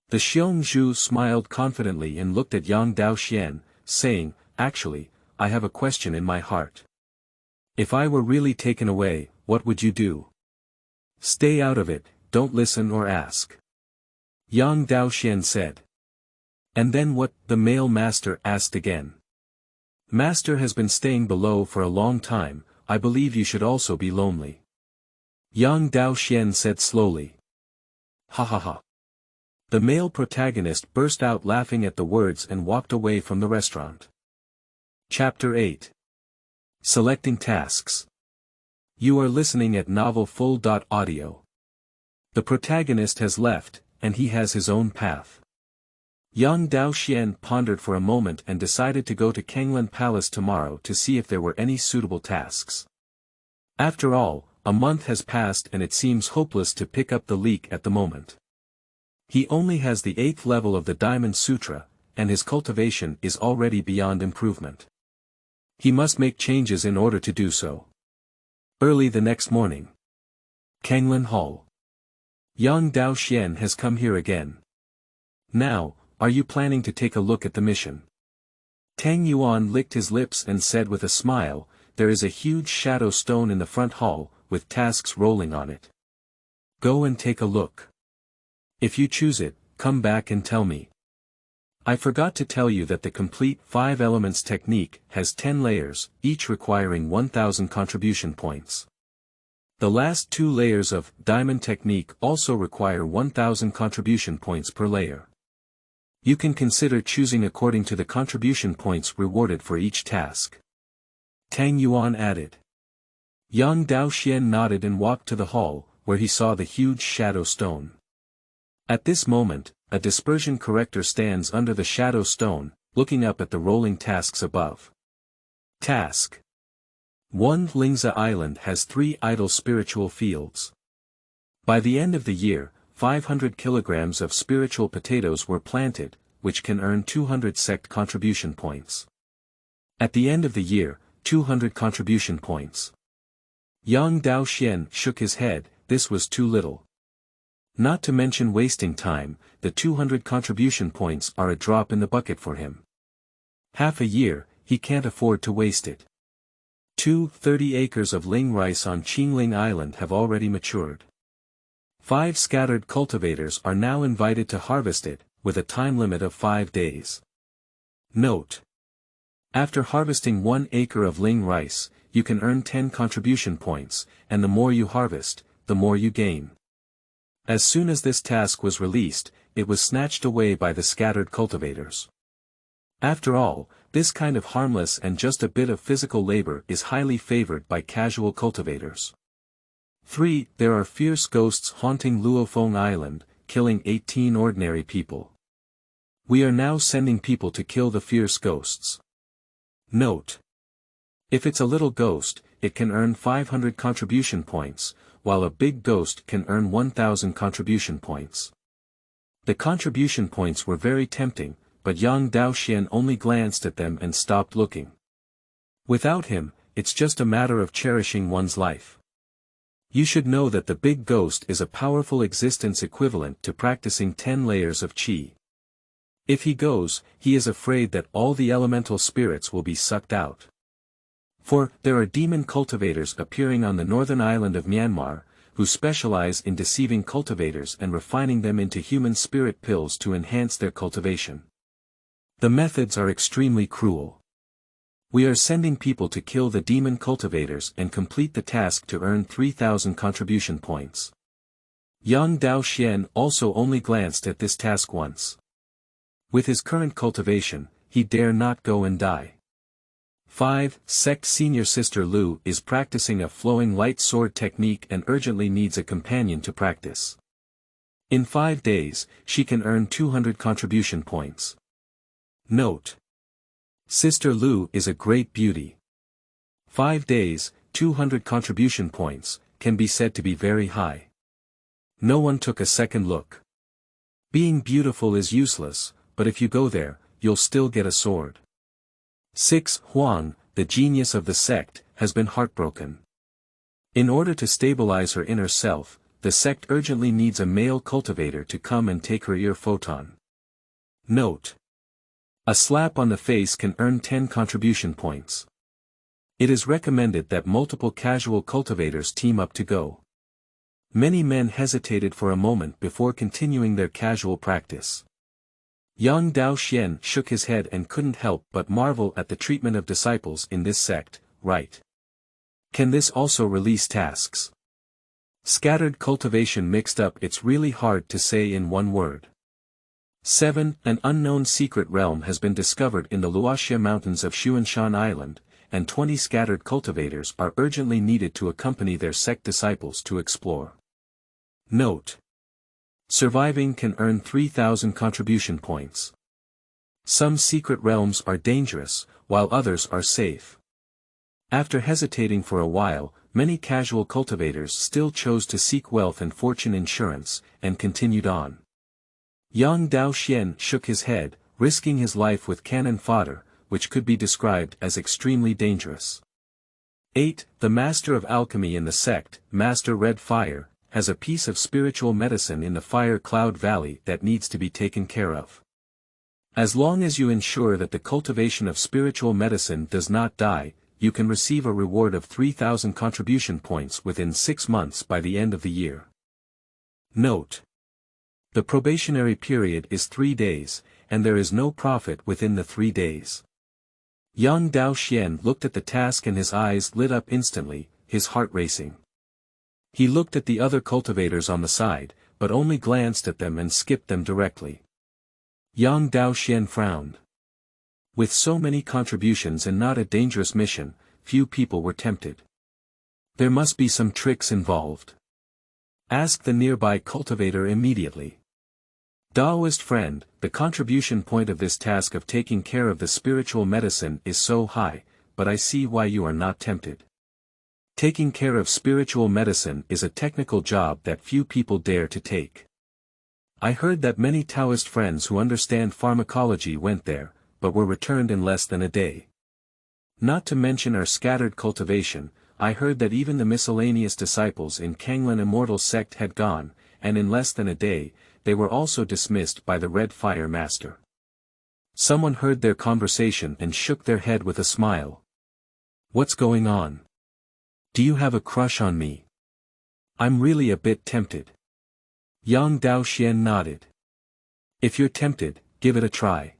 The Xianxia smiled confidently and looked at Yang Daoxuan, saying, actually, I have a question in my heart. If I were really taken away, what would you do? Stay out of it, don't listen or ask. Yang Daoxuan said. And then what? The male master asked again. Master has been staying below for a long time, I believe you should also be lonely. Yang Daoxuan said slowly. Ha ha ha. The male protagonist burst out laughing at the words and walked away from the restaurant. Chapter 8. Selecting tasks. You are listening at novelfull.audio. The protagonist has left, and he has his own path. Yang Daoxuan pondered for a moment and decided to go to Kanglan Palace tomorrow to see if there were any suitable tasks. After all, a month has passed and it seems hopeless to pick up the leak at the moment. He only has the 8th level of the Diamond Sutra, and his cultivation is already beyond improvement. He must make changes in order to do so. Early the next morning. Kanglan Hall. Yang Daoxuan has come here again. Now, are you planning to take a look at the mission? Tang Yuan licked his lips and said with a smile, there is a huge shadow stone in the front hall, with tasks rolling on it. Go and take a look. If you choose it, come back and tell me. I forgot to tell you that the complete 5 elements technique has 10 layers, each requiring 1,000 contribution points. The last 2 layers of diamond technique also require 1,000 contribution points per layer. You can consider choosing according to the contribution points rewarded for each task. Tang Yuan added. Yang Daoxian nodded and walked to the hall, where he saw the huge shadow stone. At this moment, a dispersion corrector stands under the shadow stone, looking up at the rolling tasks above. Task 1. Lingza Island has 3 idle spiritual fields. By the end of the year, 500 kilograms of spiritual potatoes were planted, which can earn 200 sect contribution points. At the end of the year, 200 contribution points. Yang Daoxian shook his head, this was too little. Not to mention wasting time, the 200 contribution points are a drop in the bucket for him. Half a year, he can't afford to waste it. 30 acres of ling rice on Qingling Island have already matured. 5 scattered cultivators are now invited to harvest it, with a time limit of 5 days. Note: after harvesting 1 acre of ling rice, you can earn 10 contribution points, and the more you harvest, the more you gain. As soon as this task was released, it was snatched away by the scattered cultivators. After all, this kind of harmless and just a bit of physical labor is highly favored by casual cultivators. 3. There are fierce ghosts haunting Luofeng Island, killing 18 ordinary people. We are now sending people to kill the fierce ghosts. Note: if it's a little ghost, it can earn 500 contribution points, while a big ghost can earn 1000 contribution points. The contribution points were very tempting, but Yang Daoxian only glanced at them and stopped looking. Without him, it's just a matter of cherishing one's life. You should know that the big ghost is a powerful existence equivalent to practicing 10 layers of qi. If he goes, he is afraid that all the elemental spirits will be sucked out. For, there are demon cultivators appearing on the northern island of Myanmar, who specialize in deceiving cultivators and refining them into human spirit pills to enhance their cultivation. The methods are extremely cruel. We are sending people to kill the demon cultivators and complete the task to earn 3000 contribution points. Yang Daoxian also only glanced at this task once. With his current cultivation, he dare not go and die. 5. Sect Senior Sister Lu is practicing a flowing light sword technique and urgently needs a companion to practice. In 5 days, she can earn 200 contribution points. Note: Sister Lu is a great beauty. 5 days, 200 contribution points, can be said to be very high. No one took a second look. Being beautiful is useless, but if you go there, you'll still get a sword. 6. Huang, the genius of the sect, has been heartbroken. In order to stabilize her inner self, the sect urgently needs a male cultivator to come and take her ear photon. Note: a slap on the face can earn 10 contribution points. It is recommended that multiple casual cultivators team up to go. Many men hesitated for a moment before continuing their casual practice. Yang Daoxian shook his head and couldn't help but marvel at the treatment of disciples in this sect, right? Can this also release tasks? Scattered cultivation mixed up, it's really hard to say in one word. 7. An unknown secret realm has been discovered in the Wuxia mountains of Xianxia Island, and 20 scattered cultivators are urgently needed to accompany their sect disciples to explore. Note: surviving can earn 3000 contribution points. Some secret realms are dangerous, while others are safe. After hesitating for a while, many casual cultivators still chose to seek wealth and fortune insurance, and continued on. Yang Daoxian shook his head, risking his life with cannon fodder, which could be described as extremely dangerous. 8. The Master of Alchemy in the sect, Master Red Fire, has a piece of spiritual medicine in the Fire Cloud Valley that needs to be taken care of. As long as you ensure that the cultivation of spiritual medicine does not die, you can receive a reward of 3000 contribution points within 6 months by the end of the year. Note: the probationary period is 3 days, and there is no profit within the 3 days. Yang Daoxian looked at the task and his eyes lit up instantly, his heart racing. He looked at the other cultivators on the side, but only glanced at them and skipped them directly. Yang Daoxian frowned. With so many contributions and not a dangerous mission, few people were tempted. There must be some tricks involved. Ask the nearby cultivator immediately. Taoist friend, the contribution point of this task of taking care of the spiritual medicine is so high, but I see why you are not tempted. Taking care of spiritual medicine is a technical job that few people dare to take. I heard that many Taoist friends who understand pharmacology went there, but were returned in less than a day. Not to mention our scattered cultivation, I heard that even the miscellaneous disciples in Kanglan Immortal sect had gone, and in less than a day, they were also dismissed by the Red Fire Master. Someone heard their conversation and shook their head with a smile. What's going on? Do you have a crush on me? I'm really a bit tempted. Yang Daoxuan nodded. If you're tempted, give it a try.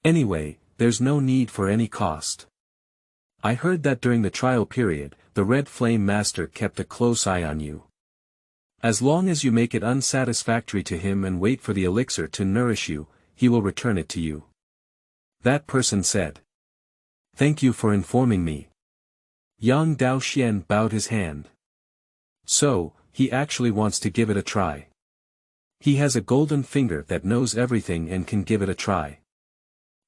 Anyway, there's no need for any cost. I heard that during the trial period, the Red Flame Master kept a close eye on you. As long as you make it unsatisfactory to him and wait for the elixir to nourish you, he will return it to you. That person said. Thank you for informing me. Yang Daoxuan bowed his hand. So, he actually wants to give it a try. He has a golden finger that knows everything and can give it a try.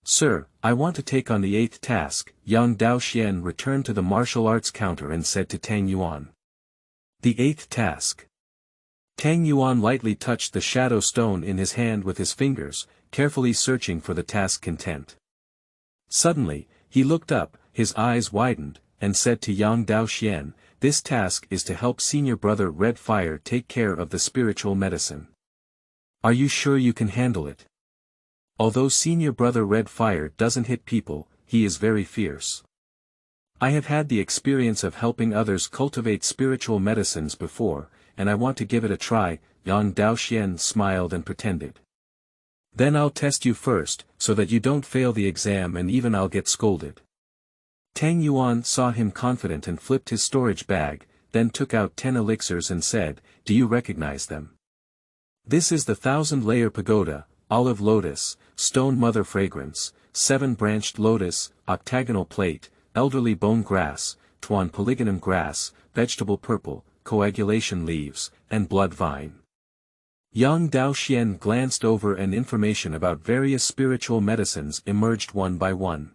Sir, I want to take on the 8th task. Yang Daoxuan returned to the martial arts counter and said to Tang Yuan. The 8th task. Tang Yuan lightly touched the shadow stone in his hand with his fingers, carefully searching for the task content. Suddenly, he looked up, his eyes widened, and said to Yang Daoxuan, this task is to help senior brother Red Fire take care of the spiritual medicine. Are you sure you can handle it? Although senior brother Red Fire doesn't hit people, he is very fierce. I have had the experience of helping others cultivate spiritual medicines before, and I want to give it a try. Yang Daoxuan smiled and pretended. Then I'll test you first, so that you don't fail the exam and even I'll get scolded. Tang Yuan saw him confident and flipped his storage bag, then took out 10 elixirs and said, do you recognize them? This is the 1,000-layer pagoda, olive lotus, stone mother fragrance, 7-branched lotus, octagonal plate, elderly bone grass, tuan polygonum grass, vegetable purple, coagulation leaves, and blood vine. Yang Daoxuan glanced over and information about various spiritual medicines emerged one by one.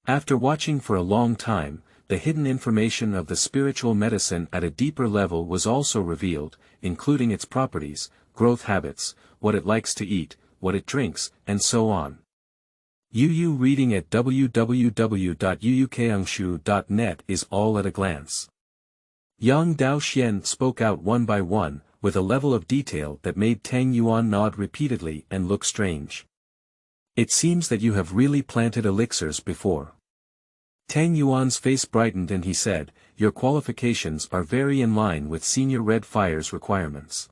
After watching for a long time, the hidden information of the spiritual medicine at a deeper level was also revealed, including its properties, growth habits, what it likes to eat, what it drinks, and so on. UU reading at www.uukangshu.net is all at a glance. Yang Daoxuan spoke out one by one, with a level of detail that made Tang Yuan nod repeatedly and look strange. It seems that you have really planted elixirs before. Tang Yuan's face brightened and he said, your qualifications are very in line with Senior Red Fire's requirements.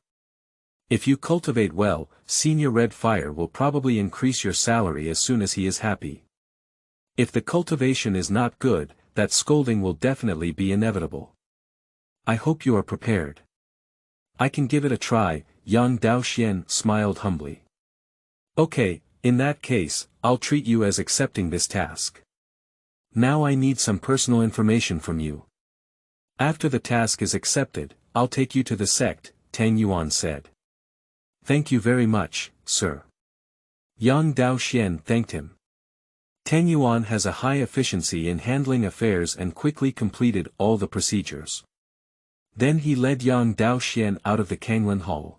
If you cultivate well, Senior Red Fire will probably increase your salary as soon as he is happy. If the cultivation is not good, that scolding will definitely be inevitable. I hope you are prepared. I can give it a try. Yang Daoxuan smiled humbly. Okay, in that case, I'll treat you as accepting this task. Now I need some personal information from you. After the task is accepted, I'll take you to the sect, Tang Yuan said. Thank you very much, sir. Yang Daoxuan thanked him. Tang Yuan has a high efficiency in handling affairs and quickly completed all the procedures. Then he led Yang Daoxuan out of the Kanglan Hall.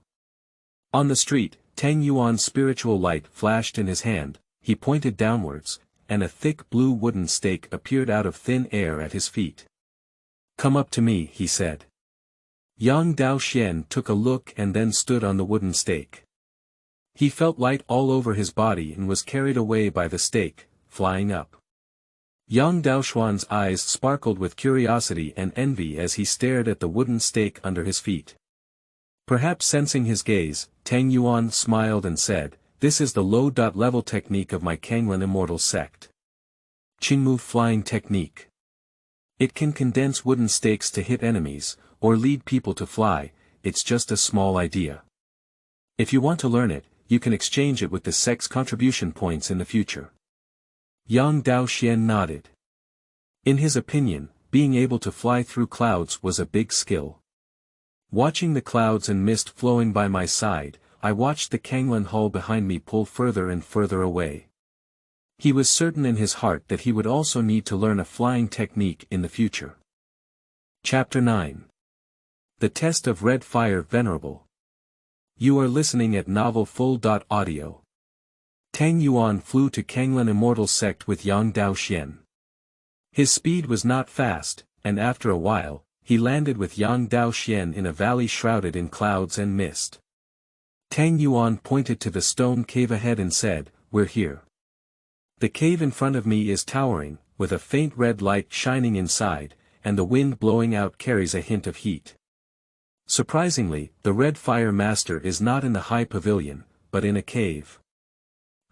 On the street, Tang Yuan's spiritual light flashed in his hand, he pointed downwards, and a thick blue wooden stake appeared out of thin air at his feet. Come up to me, he said. Yang Daoxuan took a look and then stood on the wooden stake. He felt light all over his body and was carried away by the stake, flying up. Yang Daoxuan's eyes sparkled with curiosity and envy as he stared at the wooden stake under his feet. Perhaps sensing his gaze, Tang Yuan smiled and said, this is the low-level technique of my Kanglan Immortal sect. Qingmu flying technique. It can condense wooden stakes to hit enemies, or lead people to fly, it's just a small idea. If you want to learn it, you can exchange it with the sect's contribution points in the future. Yang Daoxuan nodded. In his opinion, being able to fly through clouds was a big skill. Watching the clouds and mist flowing by my side, I watched the Kanglan hull behind me pull further and further away. He was certain in his heart that he would also need to learn a flying technique in the future. Chapter 9. The Test of Red Fire Venerable. You are listening at novelfull.audio. Tang Yuan flew to Kanglan Immortal sect with Yang Daoxuan. His speed was not fast, and after a while, he landed with Yang Daoxuan in a valley shrouded in clouds and mist. Tang Yuan pointed to the stone cave ahead and said, "We're here." The cave in front of me is towering, with a faint red light shining inside, and the wind blowing out carries a hint of heat. Surprisingly, the Red Fire Master is not in the high pavilion, but in a cave.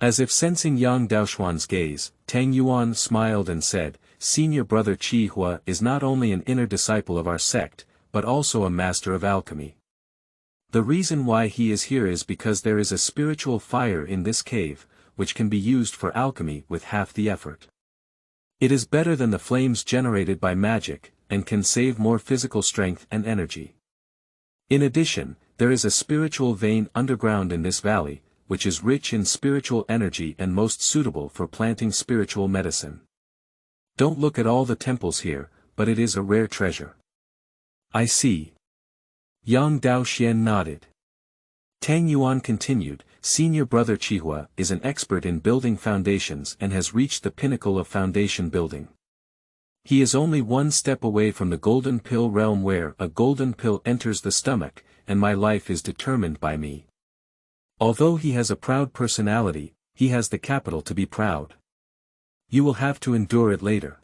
As if sensing Yang Daoxuan's gaze, Tang Yuan smiled and said, "Senior brother Qi Hua is not only an inner disciple of our sect, but also a master of alchemy. The reason why he is here is because there is a spiritual fire in this cave, which can be used for alchemy with half the effort. It is better than the flames generated by magic, and can save more physical strength and energy. In addition, there is a spiritual vein underground in this valley, which is rich in spiritual energy and most suitable for planting spiritual medicine. Don't look at all the temples here, but it is a rare treasure." "I see." Yang Daoxuan nodded. Tang Yuan continued, "Senior brother Qi Hua is an expert in building foundations and has reached the pinnacle of foundation building. He is only one step away from the golden pill realm where a golden pill enters the stomach, and my life is determined by me. Although he has a proud personality, he has the capital to be proud. You will have to endure it later."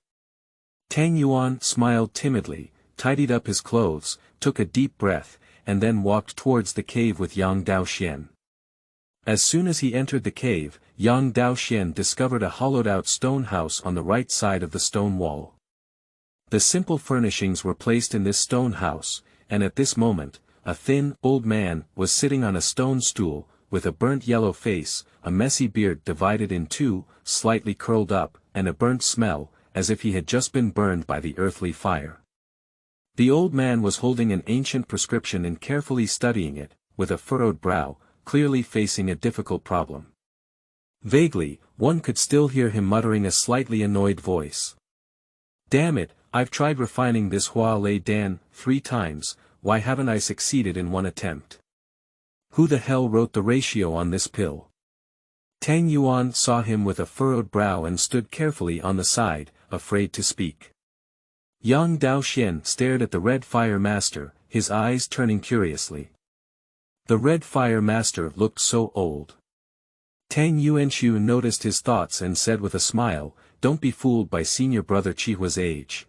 Tang Yuan smiled timidly, tidied up his clothes, took a deep breath, and then walked towards the cave with Yang Daoxuan. As soon as he entered the cave, Yang Daoxuan discovered a hollowed-out stone house on the right side of the stone wall. The simple furnishings were placed in this stone house, and at this moment, a thin, old man was sitting on a stone stool, with a burnt yellow face, a messy beard divided in two, slightly curled up, and a burnt smell, as if he had just been burned by the earthly fire. The old man was holding an ancient prescription and carefully studying it, with a furrowed brow, clearly facing a difficult problem. Vaguely, one could still hear him muttering a slightly annoyed voice. "Damn it, I've tried refining this Hua Lei Dan 3 times, why haven't I succeeded in one attempt? Who the hell wrote the ratio on this pill?" Tang Yuan saw him with a furrowed brow and stood carefully on the side, afraid to speak. Yang Daoxuan stared at the Red Fire Master, his eyes turning curiously. The Red Fire Master looked so old. Tang Yuanshu noticed his thoughts and said with a smile, "Don't be fooled by senior brother Qi Hua's age.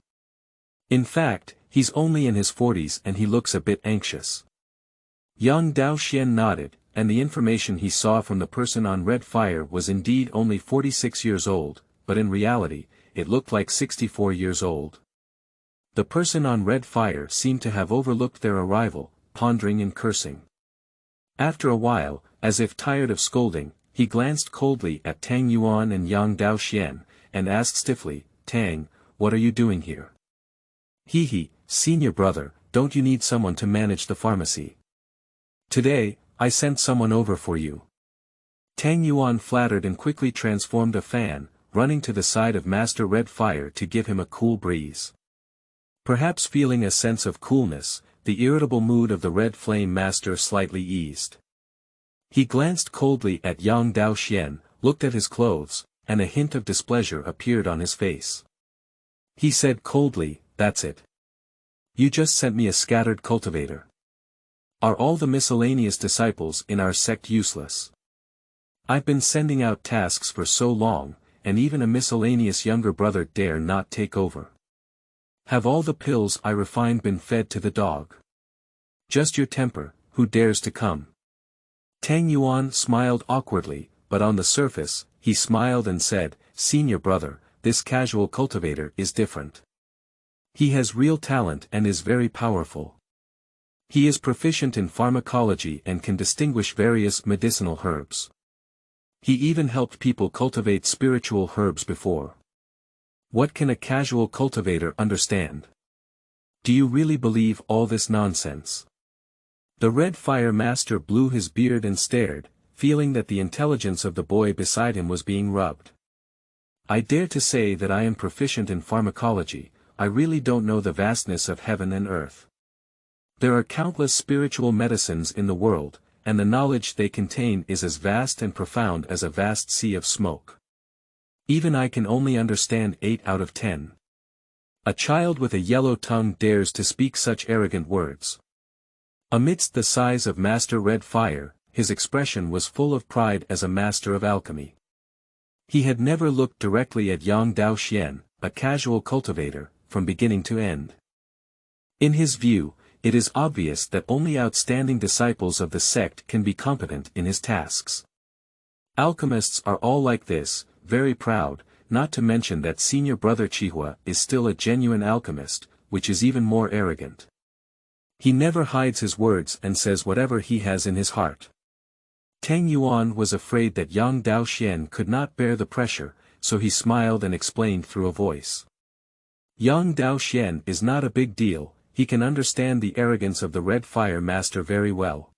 In fact, he's only in his 40s and he looks a bit anxious." Yang Daoxuan nodded, and the information he saw from the person on Red Fire was indeed only 46 years old, but in reality, it looked like 64 years old. The person on Red Fire seemed to have overlooked their arrival, pondering and cursing. After a while, as if tired of scolding, he glanced coldly at Tang Yuan and Yang Daoxuan, and asked stiffly, "Tang, what are you doing here?" "He, senior brother, don't you need someone to manage the pharmacy? Today, I sent someone over for you." Tang Yuan flattered and quickly transformed a fan, running to the side of Master Red Fire to give him a cool breeze. Perhaps feeling a sense of coolness, the irritable mood of the Red Flame Master slightly eased. He glanced coldly at Yang Daoxuan, looked at his clothes, and a hint of displeasure appeared on his face. He said coldly, "That's it. You just sent me a scattered cultivator. Are all the miscellaneous disciples in our sect useless? I've been sending out tasks for so long, and even a miscellaneous younger brother dare not take over. Have all the pills I refined been fed to the dog? Just your temper, who dares to come?" Tang Yuan smiled awkwardly, but on the surface, he smiled and said, "Senior brother, this casual cultivator is different. He has real talent and is very powerful. He is proficient in pharmacology and can distinguish various medicinal herbs. He even helped people cultivate spiritual herbs before. What can a casual cultivator understand? Do you really believe all this nonsense? The red fire master blew his beard and stared, feeling that the intelligence of the boy beside him was being rubbed. I dare to say that I am proficient in pharmacology. I really don't know the vastness of heaven and earth. There are countless spiritual medicines in the world, and the knowledge they contain is as vast and profound as a vast sea of smoke. Even I can only understand 8 out of 10. A child with a yellow tongue dares to speak such arrogant words. Amidst the sighs of Master Red Fire, his expression was full of pride as a master of alchemy. He had never looked directly at Yang Daoxuan, a casual cultivator, from beginning to end. In his view, it is obvious that only outstanding disciples of the sect can be competent in his tasks. Alchemists are all like this, very proud, not to mention that senior brother Chihua is still a genuine alchemist, which is even more arrogant. He never hides his words and says whatever he has in his heart. Tang Yuan was afraid that Yang Daoxian could not bear the pressure, so he smiled and explained through a voice. Yang Daoxian is not a big deal, he can understand the arrogance of the Red Fire Master very well.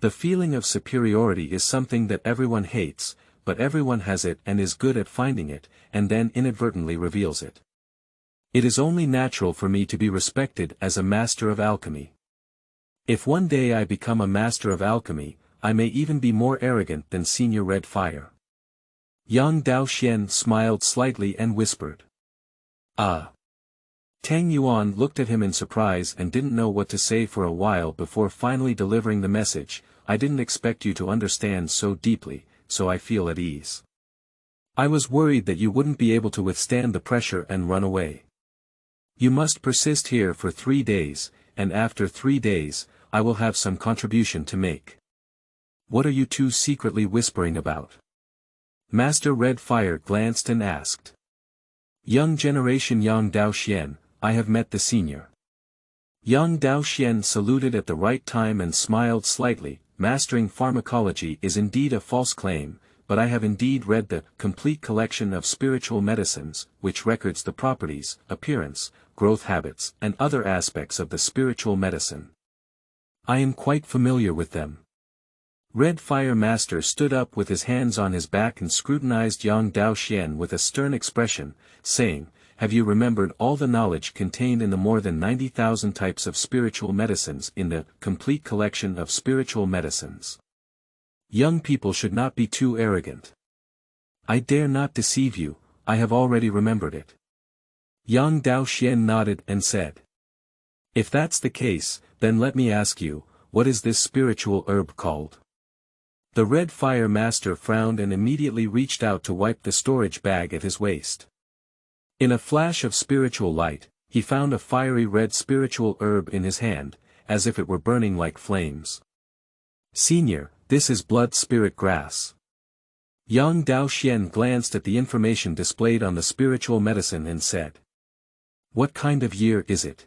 The feeling of superiority is something that everyone hates, but everyone has it and is good at finding it, and then inadvertently reveals it. It is only natural for me to be respected as a master of alchemy. If one day I become a master of alchemy, I may even be more arrogant than Senior Red Fire. Yang Daoxian smiled slightly and whispered. Ah. Tang Yuan looked at him in surprise and didn't know what to say for a while before finally delivering the message. I didn't expect you to understand so deeply, so I feel at ease. I was worried that you wouldn't be able to withstand the pressure and run away. You must persist here for 3 days, and after 3 days, I will have some contribution to make. What are you two secretly whispering about? Master Red Fire glanced and asked. Young generation Yang Daoxian, I have met the senior. Yang Daoxian saluted at the right time and smiled slightly. Mastering pharmacology is indeed a false claim, but I have indeed read the complete collection of spiritual medicines, which records the properties, appearance, growth habits, and other aspects of the spiritual medicine. I am quite familiar with them. Red Fire Master stood up with his hands on his back and scrutinized Yang Daoxian with a stern expression, saying, Have you remembered all the knowledge contained in the more than 90,000 types of spiritual medicines in the complete collection of spiritual medicines? Young people should not be too arrogant. I dare not deceive you, I have already remembered it. Yang Daoxian nodded and said. If that's the case, then let me ask you, what is this spiritual herb called? The Red Fire Master frowned and immediately reached out to wipe the storage bag at his waist. In a flash of spiritual light, he found a fiery red spiritual herb in his hand, as if it were burning like flames. Senior, this is blood spirit grass. Yang Daoxian glanced at the information displayed on the spiritual medicine and said. What kind of year is it?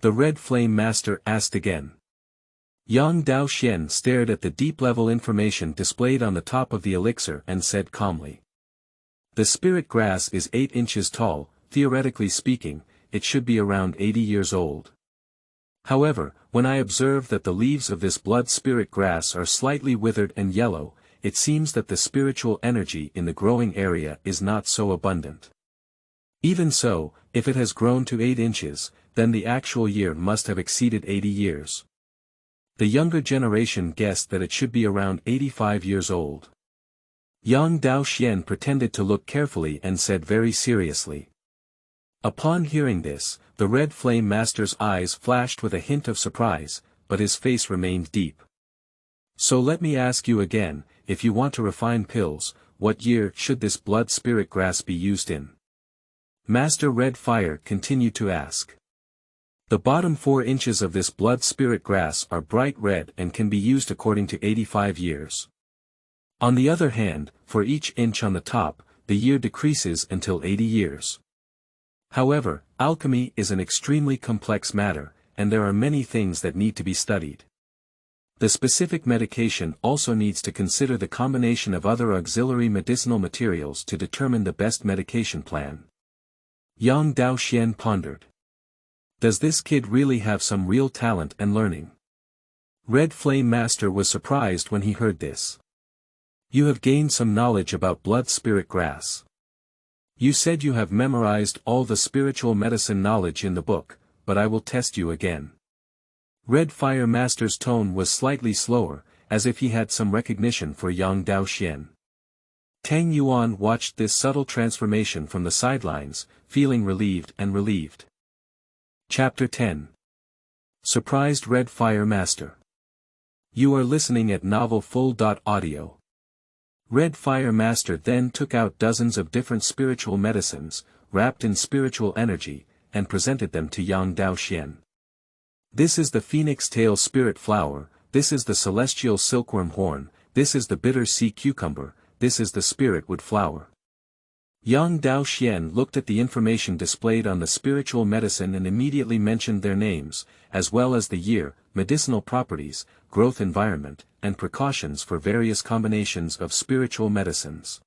The Red Flame Master asked again. Yang Daoxian stared at the deep-level information displayed on the top of the elixir and said calmly. The spirit grass is 8 inches tall, theoretically speaking, it should be around 80 years old. However, when I observe that the leaves of this blood spirit grass are slightly withered and yellow, it seems that the spiritual energy in the growing area is not so abundant. Even so, if it has grown to 8 inches, then the actual year must have exceeded 80 years. The younger generation guessed that it should be around 85 years old. Yang Daoxian pretended to look carefully and said very seriously. Upon hearing this, the Red Flame Master's eyes flashed with a hint of surprise, but his face remained deep. So let me ask you again, if you want to refine pills, what year should this blood spirit grass be used in? Master Red Fire continued to ask. The bottom 4 inches of this blood spirit grass are bright red and can be used according to 85 years. On the other hand, for each inch on the top, the year decreases until 80 years. However, alchemy is an extremely complex matter, and there are many things that need to be studied. The specific medication also needs to consider the combination of other auxiliary medicinal materials to determine the best medication plan. Yang Daoxian pondered. Does this kid really have some real talent and learning? Red Flame Master was surprised when he heard this. You have gained some knowledge about blood spirit grass. You said you have memorized all the spiritual medicine knowledge in the book, but I will test you again. Red Fire Master's tone was slightly slower, as if he had some recognition for Yang Daoxian. Tang Yuan watched this subtle transformation from the sidelines, feeling relieved and relieved. Chapter 10. Surprised Red Fire Master. You are listening at Novel Full.audio. Red Fire Master then took out dozens of different spiritual medicines, wrapped in spiritual energy, and presented them to Yang Daoxian. This is the Phoenix Tail Spirit Flower, this is the Celestial Silkworm Horn, this is the Bitter Sea Cucumber, this is the Spirit Wood Flower. Yang Daoxian looked at the information displayed on the spiritual medicine and immediately mentioned their names, as well as the year, medicinal properties, growth environment, and precautions for various combinations of spiritual medicines.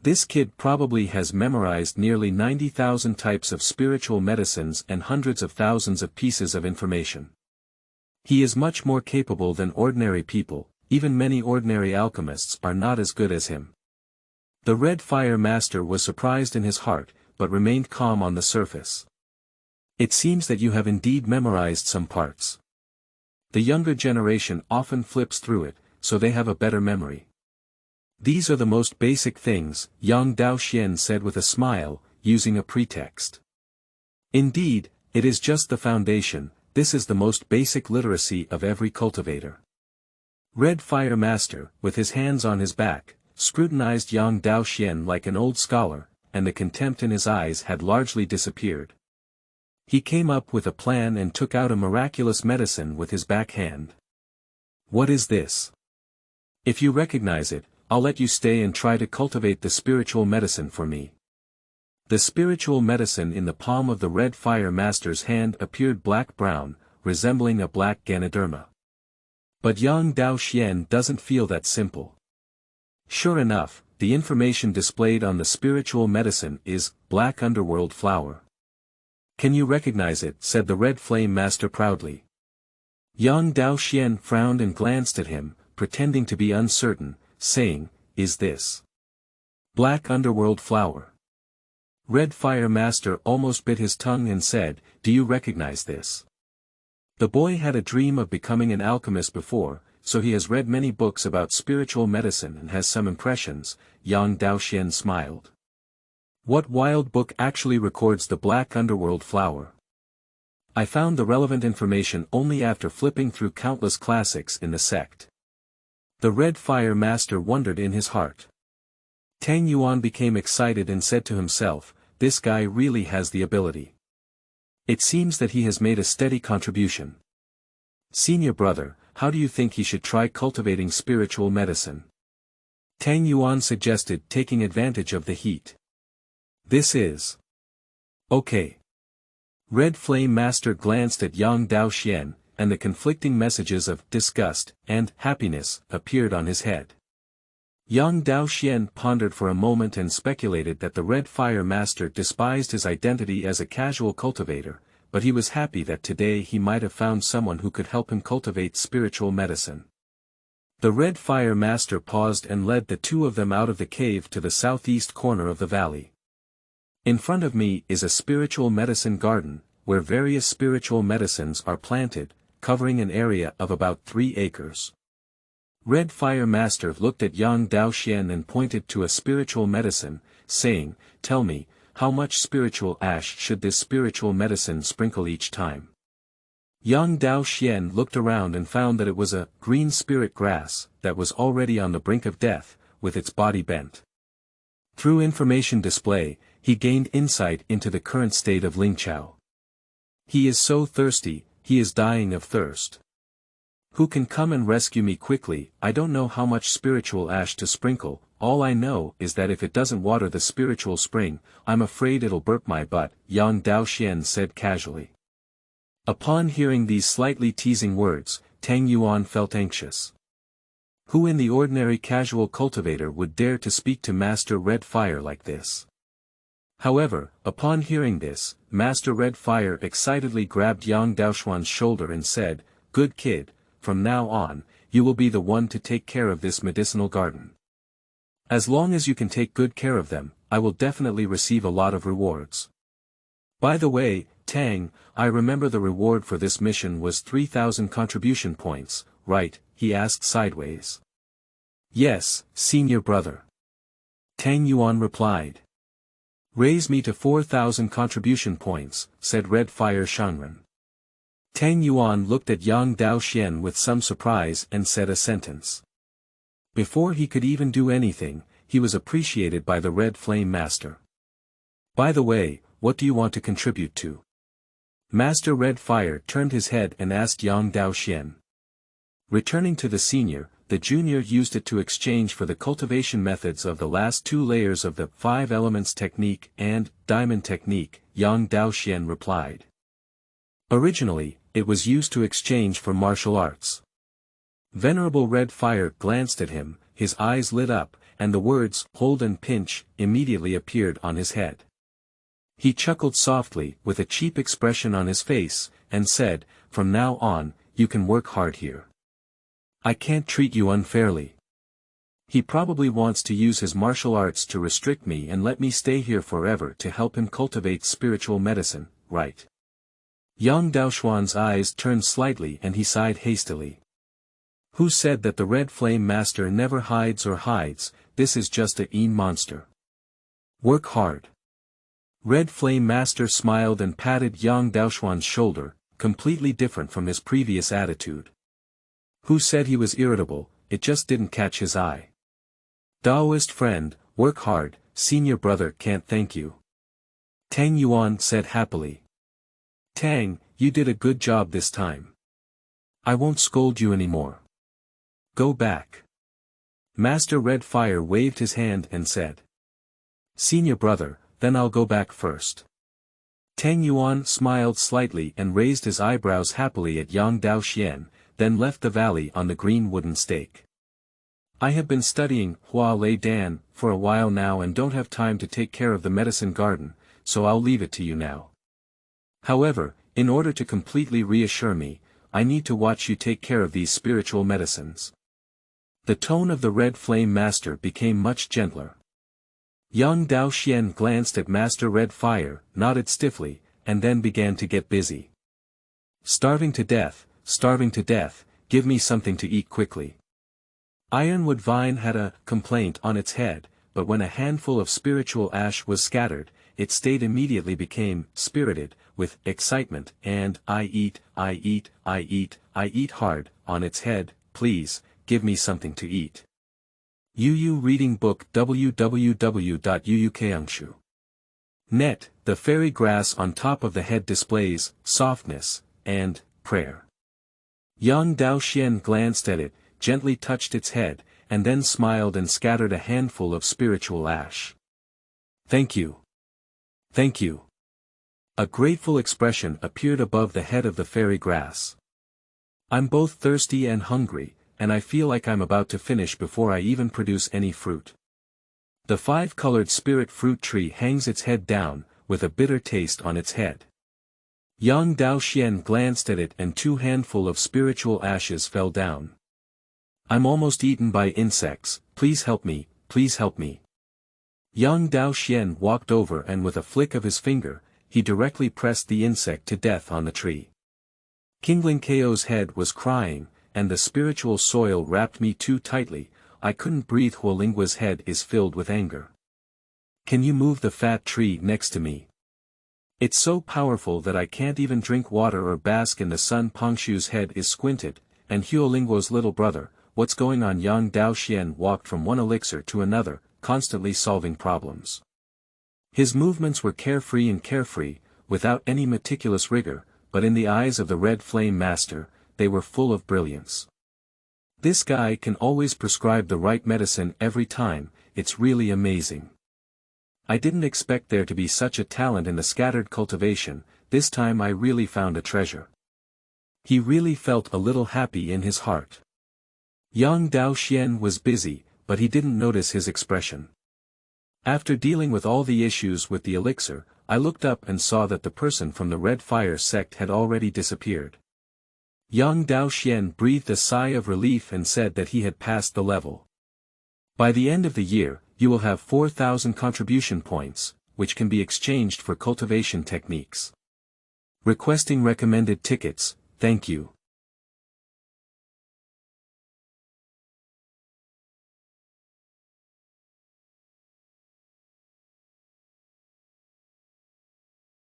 This kid probably has memorized nearly 90,000 types of spiritual medicines and hundreds of thousands of pieces of information. He is much more capable than ordinary people, even many ordinary alchemists are not as good as him. The Red Fire Master was surprised in his heart, but remained calm on the surface. It seems that you have indeed memorized some parts. The younger generation often flips through it, so they have a better memory. These are the most basic things, Yang Daoxian said with a smile, using a pretext. Indeed, it is just the foundation, this is the most basic literacy of every cultivator. Red Fire Master, with his hands on his back, scrutinized Yang Daoxian like an old scholar, and the contempt in his eyes had largely disappeared. He came up with a plan and took out a miraculous medicine with his back hand. What is this? If you recognize it, I'll let you stay and try to cultivate the spiritual medicine for me. The spiritual medicine in the palm of the Red Fire Master's hand appeared black-brown, resembling a black Ganoderma. But Yang Daoxian doesn't feel that simple. Sure enough, the information displayed on the spiritual medicine is Black Underworld Flower. Can you recognize it? Said the Red Flame Master proudly. Yang Daoxian frowned and glanced at him, pretending to be uncertain, saying, Is this Black Underworld Flower? Red Fire Master almost bit his tongue and said, Do you recognize this? The boy had a dream of becoming an alchemist before, so he has read many books about spiritual medicine and has some impressions. Yang Daoxian smiled. What wild book actually records the Black Underworld Flower? I found the relevant information only after flipping through countless classics in the sect. The Red Fire Master wondered in his heart. Tang Yuan became excited and said to himself, This guy really has the ability. It seems that he has made a steady contribution. Senior brother, how do you think he should try cultivating spiritual medicine? Tang Yuan suggested, taking advantage of the heat. This is okay. Red Flame Master glanced at Yang Daoxian, and the conflicting messages of disgust and happiness appeared on his head. Yang Daoxian pondered for a moment and speculated that the Red Fire Master despised his identity as a casual cultivator, but he was happy that today he might have found someone who could help him cultivate spiritual medicine. The Red Fire Master paused and led the two of them out of the cave to the southeast corner of the valley. In front of me is a spiritual medicine garden, where various spiritual medicines are planted, covering an area of about 3 acres. Red Fire Master looked at Yang Daoxian and pointed to a spiritual medicine, saying, Tell me, how much spiritual ash should this spiritual medicine sprinkle each time? Yang Daoxian looked around and found that it was a green spirit grass that was already on the brink of death, with its body bent. Through information display, he gained insight into the current state of Lingqiao. He is so thirsty, he is dying of thirst. Who can come and rescue me quickly? I don't know how much spiritual ash to sprinkle, all I know is that if it doesn't water the spiritual spring, I'm afraid it'll burp my butt, Yang Daoxian said casually. Upon hearing these slightly teasing words, Tang Yuan felt anxious. Who in the ordinary casual cultivator would dare to speak to Master Red Fire like this? However, upon hearing this, Master Red Fire excitedly grabbed Yang Daoxuan's shoulder and said, "Good kid, from now on, you will be the one to take care of this medicinal garden. As long as you can take good care of them, I will definitely receive a lot of rewards. By the way, Tang, I remember the reward for this mission was 3,000 contribution points, right?" he asked sideways. "Yes, senior brother." Tang Yuan replied. "Raise me to 4,000 contribution points," said Red Fire Shangren. Tang Yuan looked at Yang Daoxian with some surprise and said a sentence. Before he could even do anything, he was appreciated by the Red Flame Master. "By the way, what do you want to contribute to?" Master Red Fire turned his head and asked Yang Daoxian. Returning to the senior, the junior used it to exchange for the cultivation methods of the last 2 layers of the 5 elements technique and diamond technique, Yang Daoxian replied. Originally, it was used to exchange for martial arts. Venerable Red Fire glanced at him, his eyes lit up, and the words, "hold and pinch," immediately appeared on his head. He chuckled softly, with a cheap expression on his face, and said, "From now on, you can work hard here. I can't treat you unfairly." He probably wants to use his martial arts to restrict me and let me stay here forever to help him cultivate spiritual medicine, right? Yang Daoxuan's eyes turned slightly and he sighed hastily. Who said that the Red Flame Master never hides or hides? This is just a monster. Work hard. Red Flame Master smiled and patted Yang Daoxuan's shoulder, completely different from his previous attitude. Who said he was irritable? It just didn't catch his eye. Taoist friend, work hard, senior brother can't thank you. Tang Yuan said happily. Tang, you did a good job this time. I won't scold you anymore. Go back. Master Red Fire waved his hand and said. Senior brother, then I'll go back first. Tang Yuan smiled slightly and raised his eyebrows happily at Yang Daoxian, then left the valley on the green wooden stake. I have been studying Hua Lei Dan for a while now and don't have time to take care of the medicine garden, so I'll leave it to you now. However, in order to completely reassure me, I need to watch you take care of these spiritual medicines. The tone of the Red Flame Master became much gentler. Yang Daoxian glanced at Master Red Fire, nodded stiffly, and then began to get busy. Starving to death, give me something to eat quickly. Ironwood Vine had a complaint on its head, but when a handful of spiritual ash was scattered, its state immediately became spirited, with excitement, and I eat hard, on its head, please, give me something to eat. UU Reading Book www.uukangshu.net, the fairy grass on top of the head displays, softness, and, prayer. Yang Daoxian glanced at it, gently touched its head, and then smiled and scattered a handful of spiritual ash. Thank you. Thank you. A grateful expression appeared above the head of the fairy grass. I'm both thirsty and hungry, and I feel like I'm about to finish before I even produce any fruit. The 5-colored spirit fruit tree hangs its head down, with a bitter taste on its head. Yang Daoxian glanced at it and 2 handfuls of spiritual ashes fell down. I'm almost eaten by insects, please help me, please help me. Yang Daoxian walked over and with a flick of his finger, he directly pressed the insect to death on the tree. Kingling Ko's head was crying, and the spiritual soil wrapped me too tightly, I couldn't breathe. Huolingua's head is filled with anger. Can you move the fat tree next to me? It's so powerful that I can't even drink water or bask in the sun. Pongshu's head is squinted, and Huolinguo's little brother, what's going on? Yang Daoxian walked from one elixir to another, constantly solving problems. His movements were carefree, without any meticulous rigor, but in the eyes of the Red Flame Master, they were full of brilliance. This guy can always prescribe the right medicine every time, it's really amazing. I didn't expect there to be such a talent in the scattered cultivation, this time I really found a treasure. He really felt a little happy in his heart. Yang Daoxian was busy, but he didn't notice his expression. After dealing with all the issues with the elixir, I looked up and saw that the person from the Red Fire sect had already disappeared. Yang Daoxuan breathed a sigh of relief and said that he had passed the level. By the end of the year, you will have 4,000 contribution points, which can be exchanged for cultivation techniques. Requesting recommended tickets, thank you.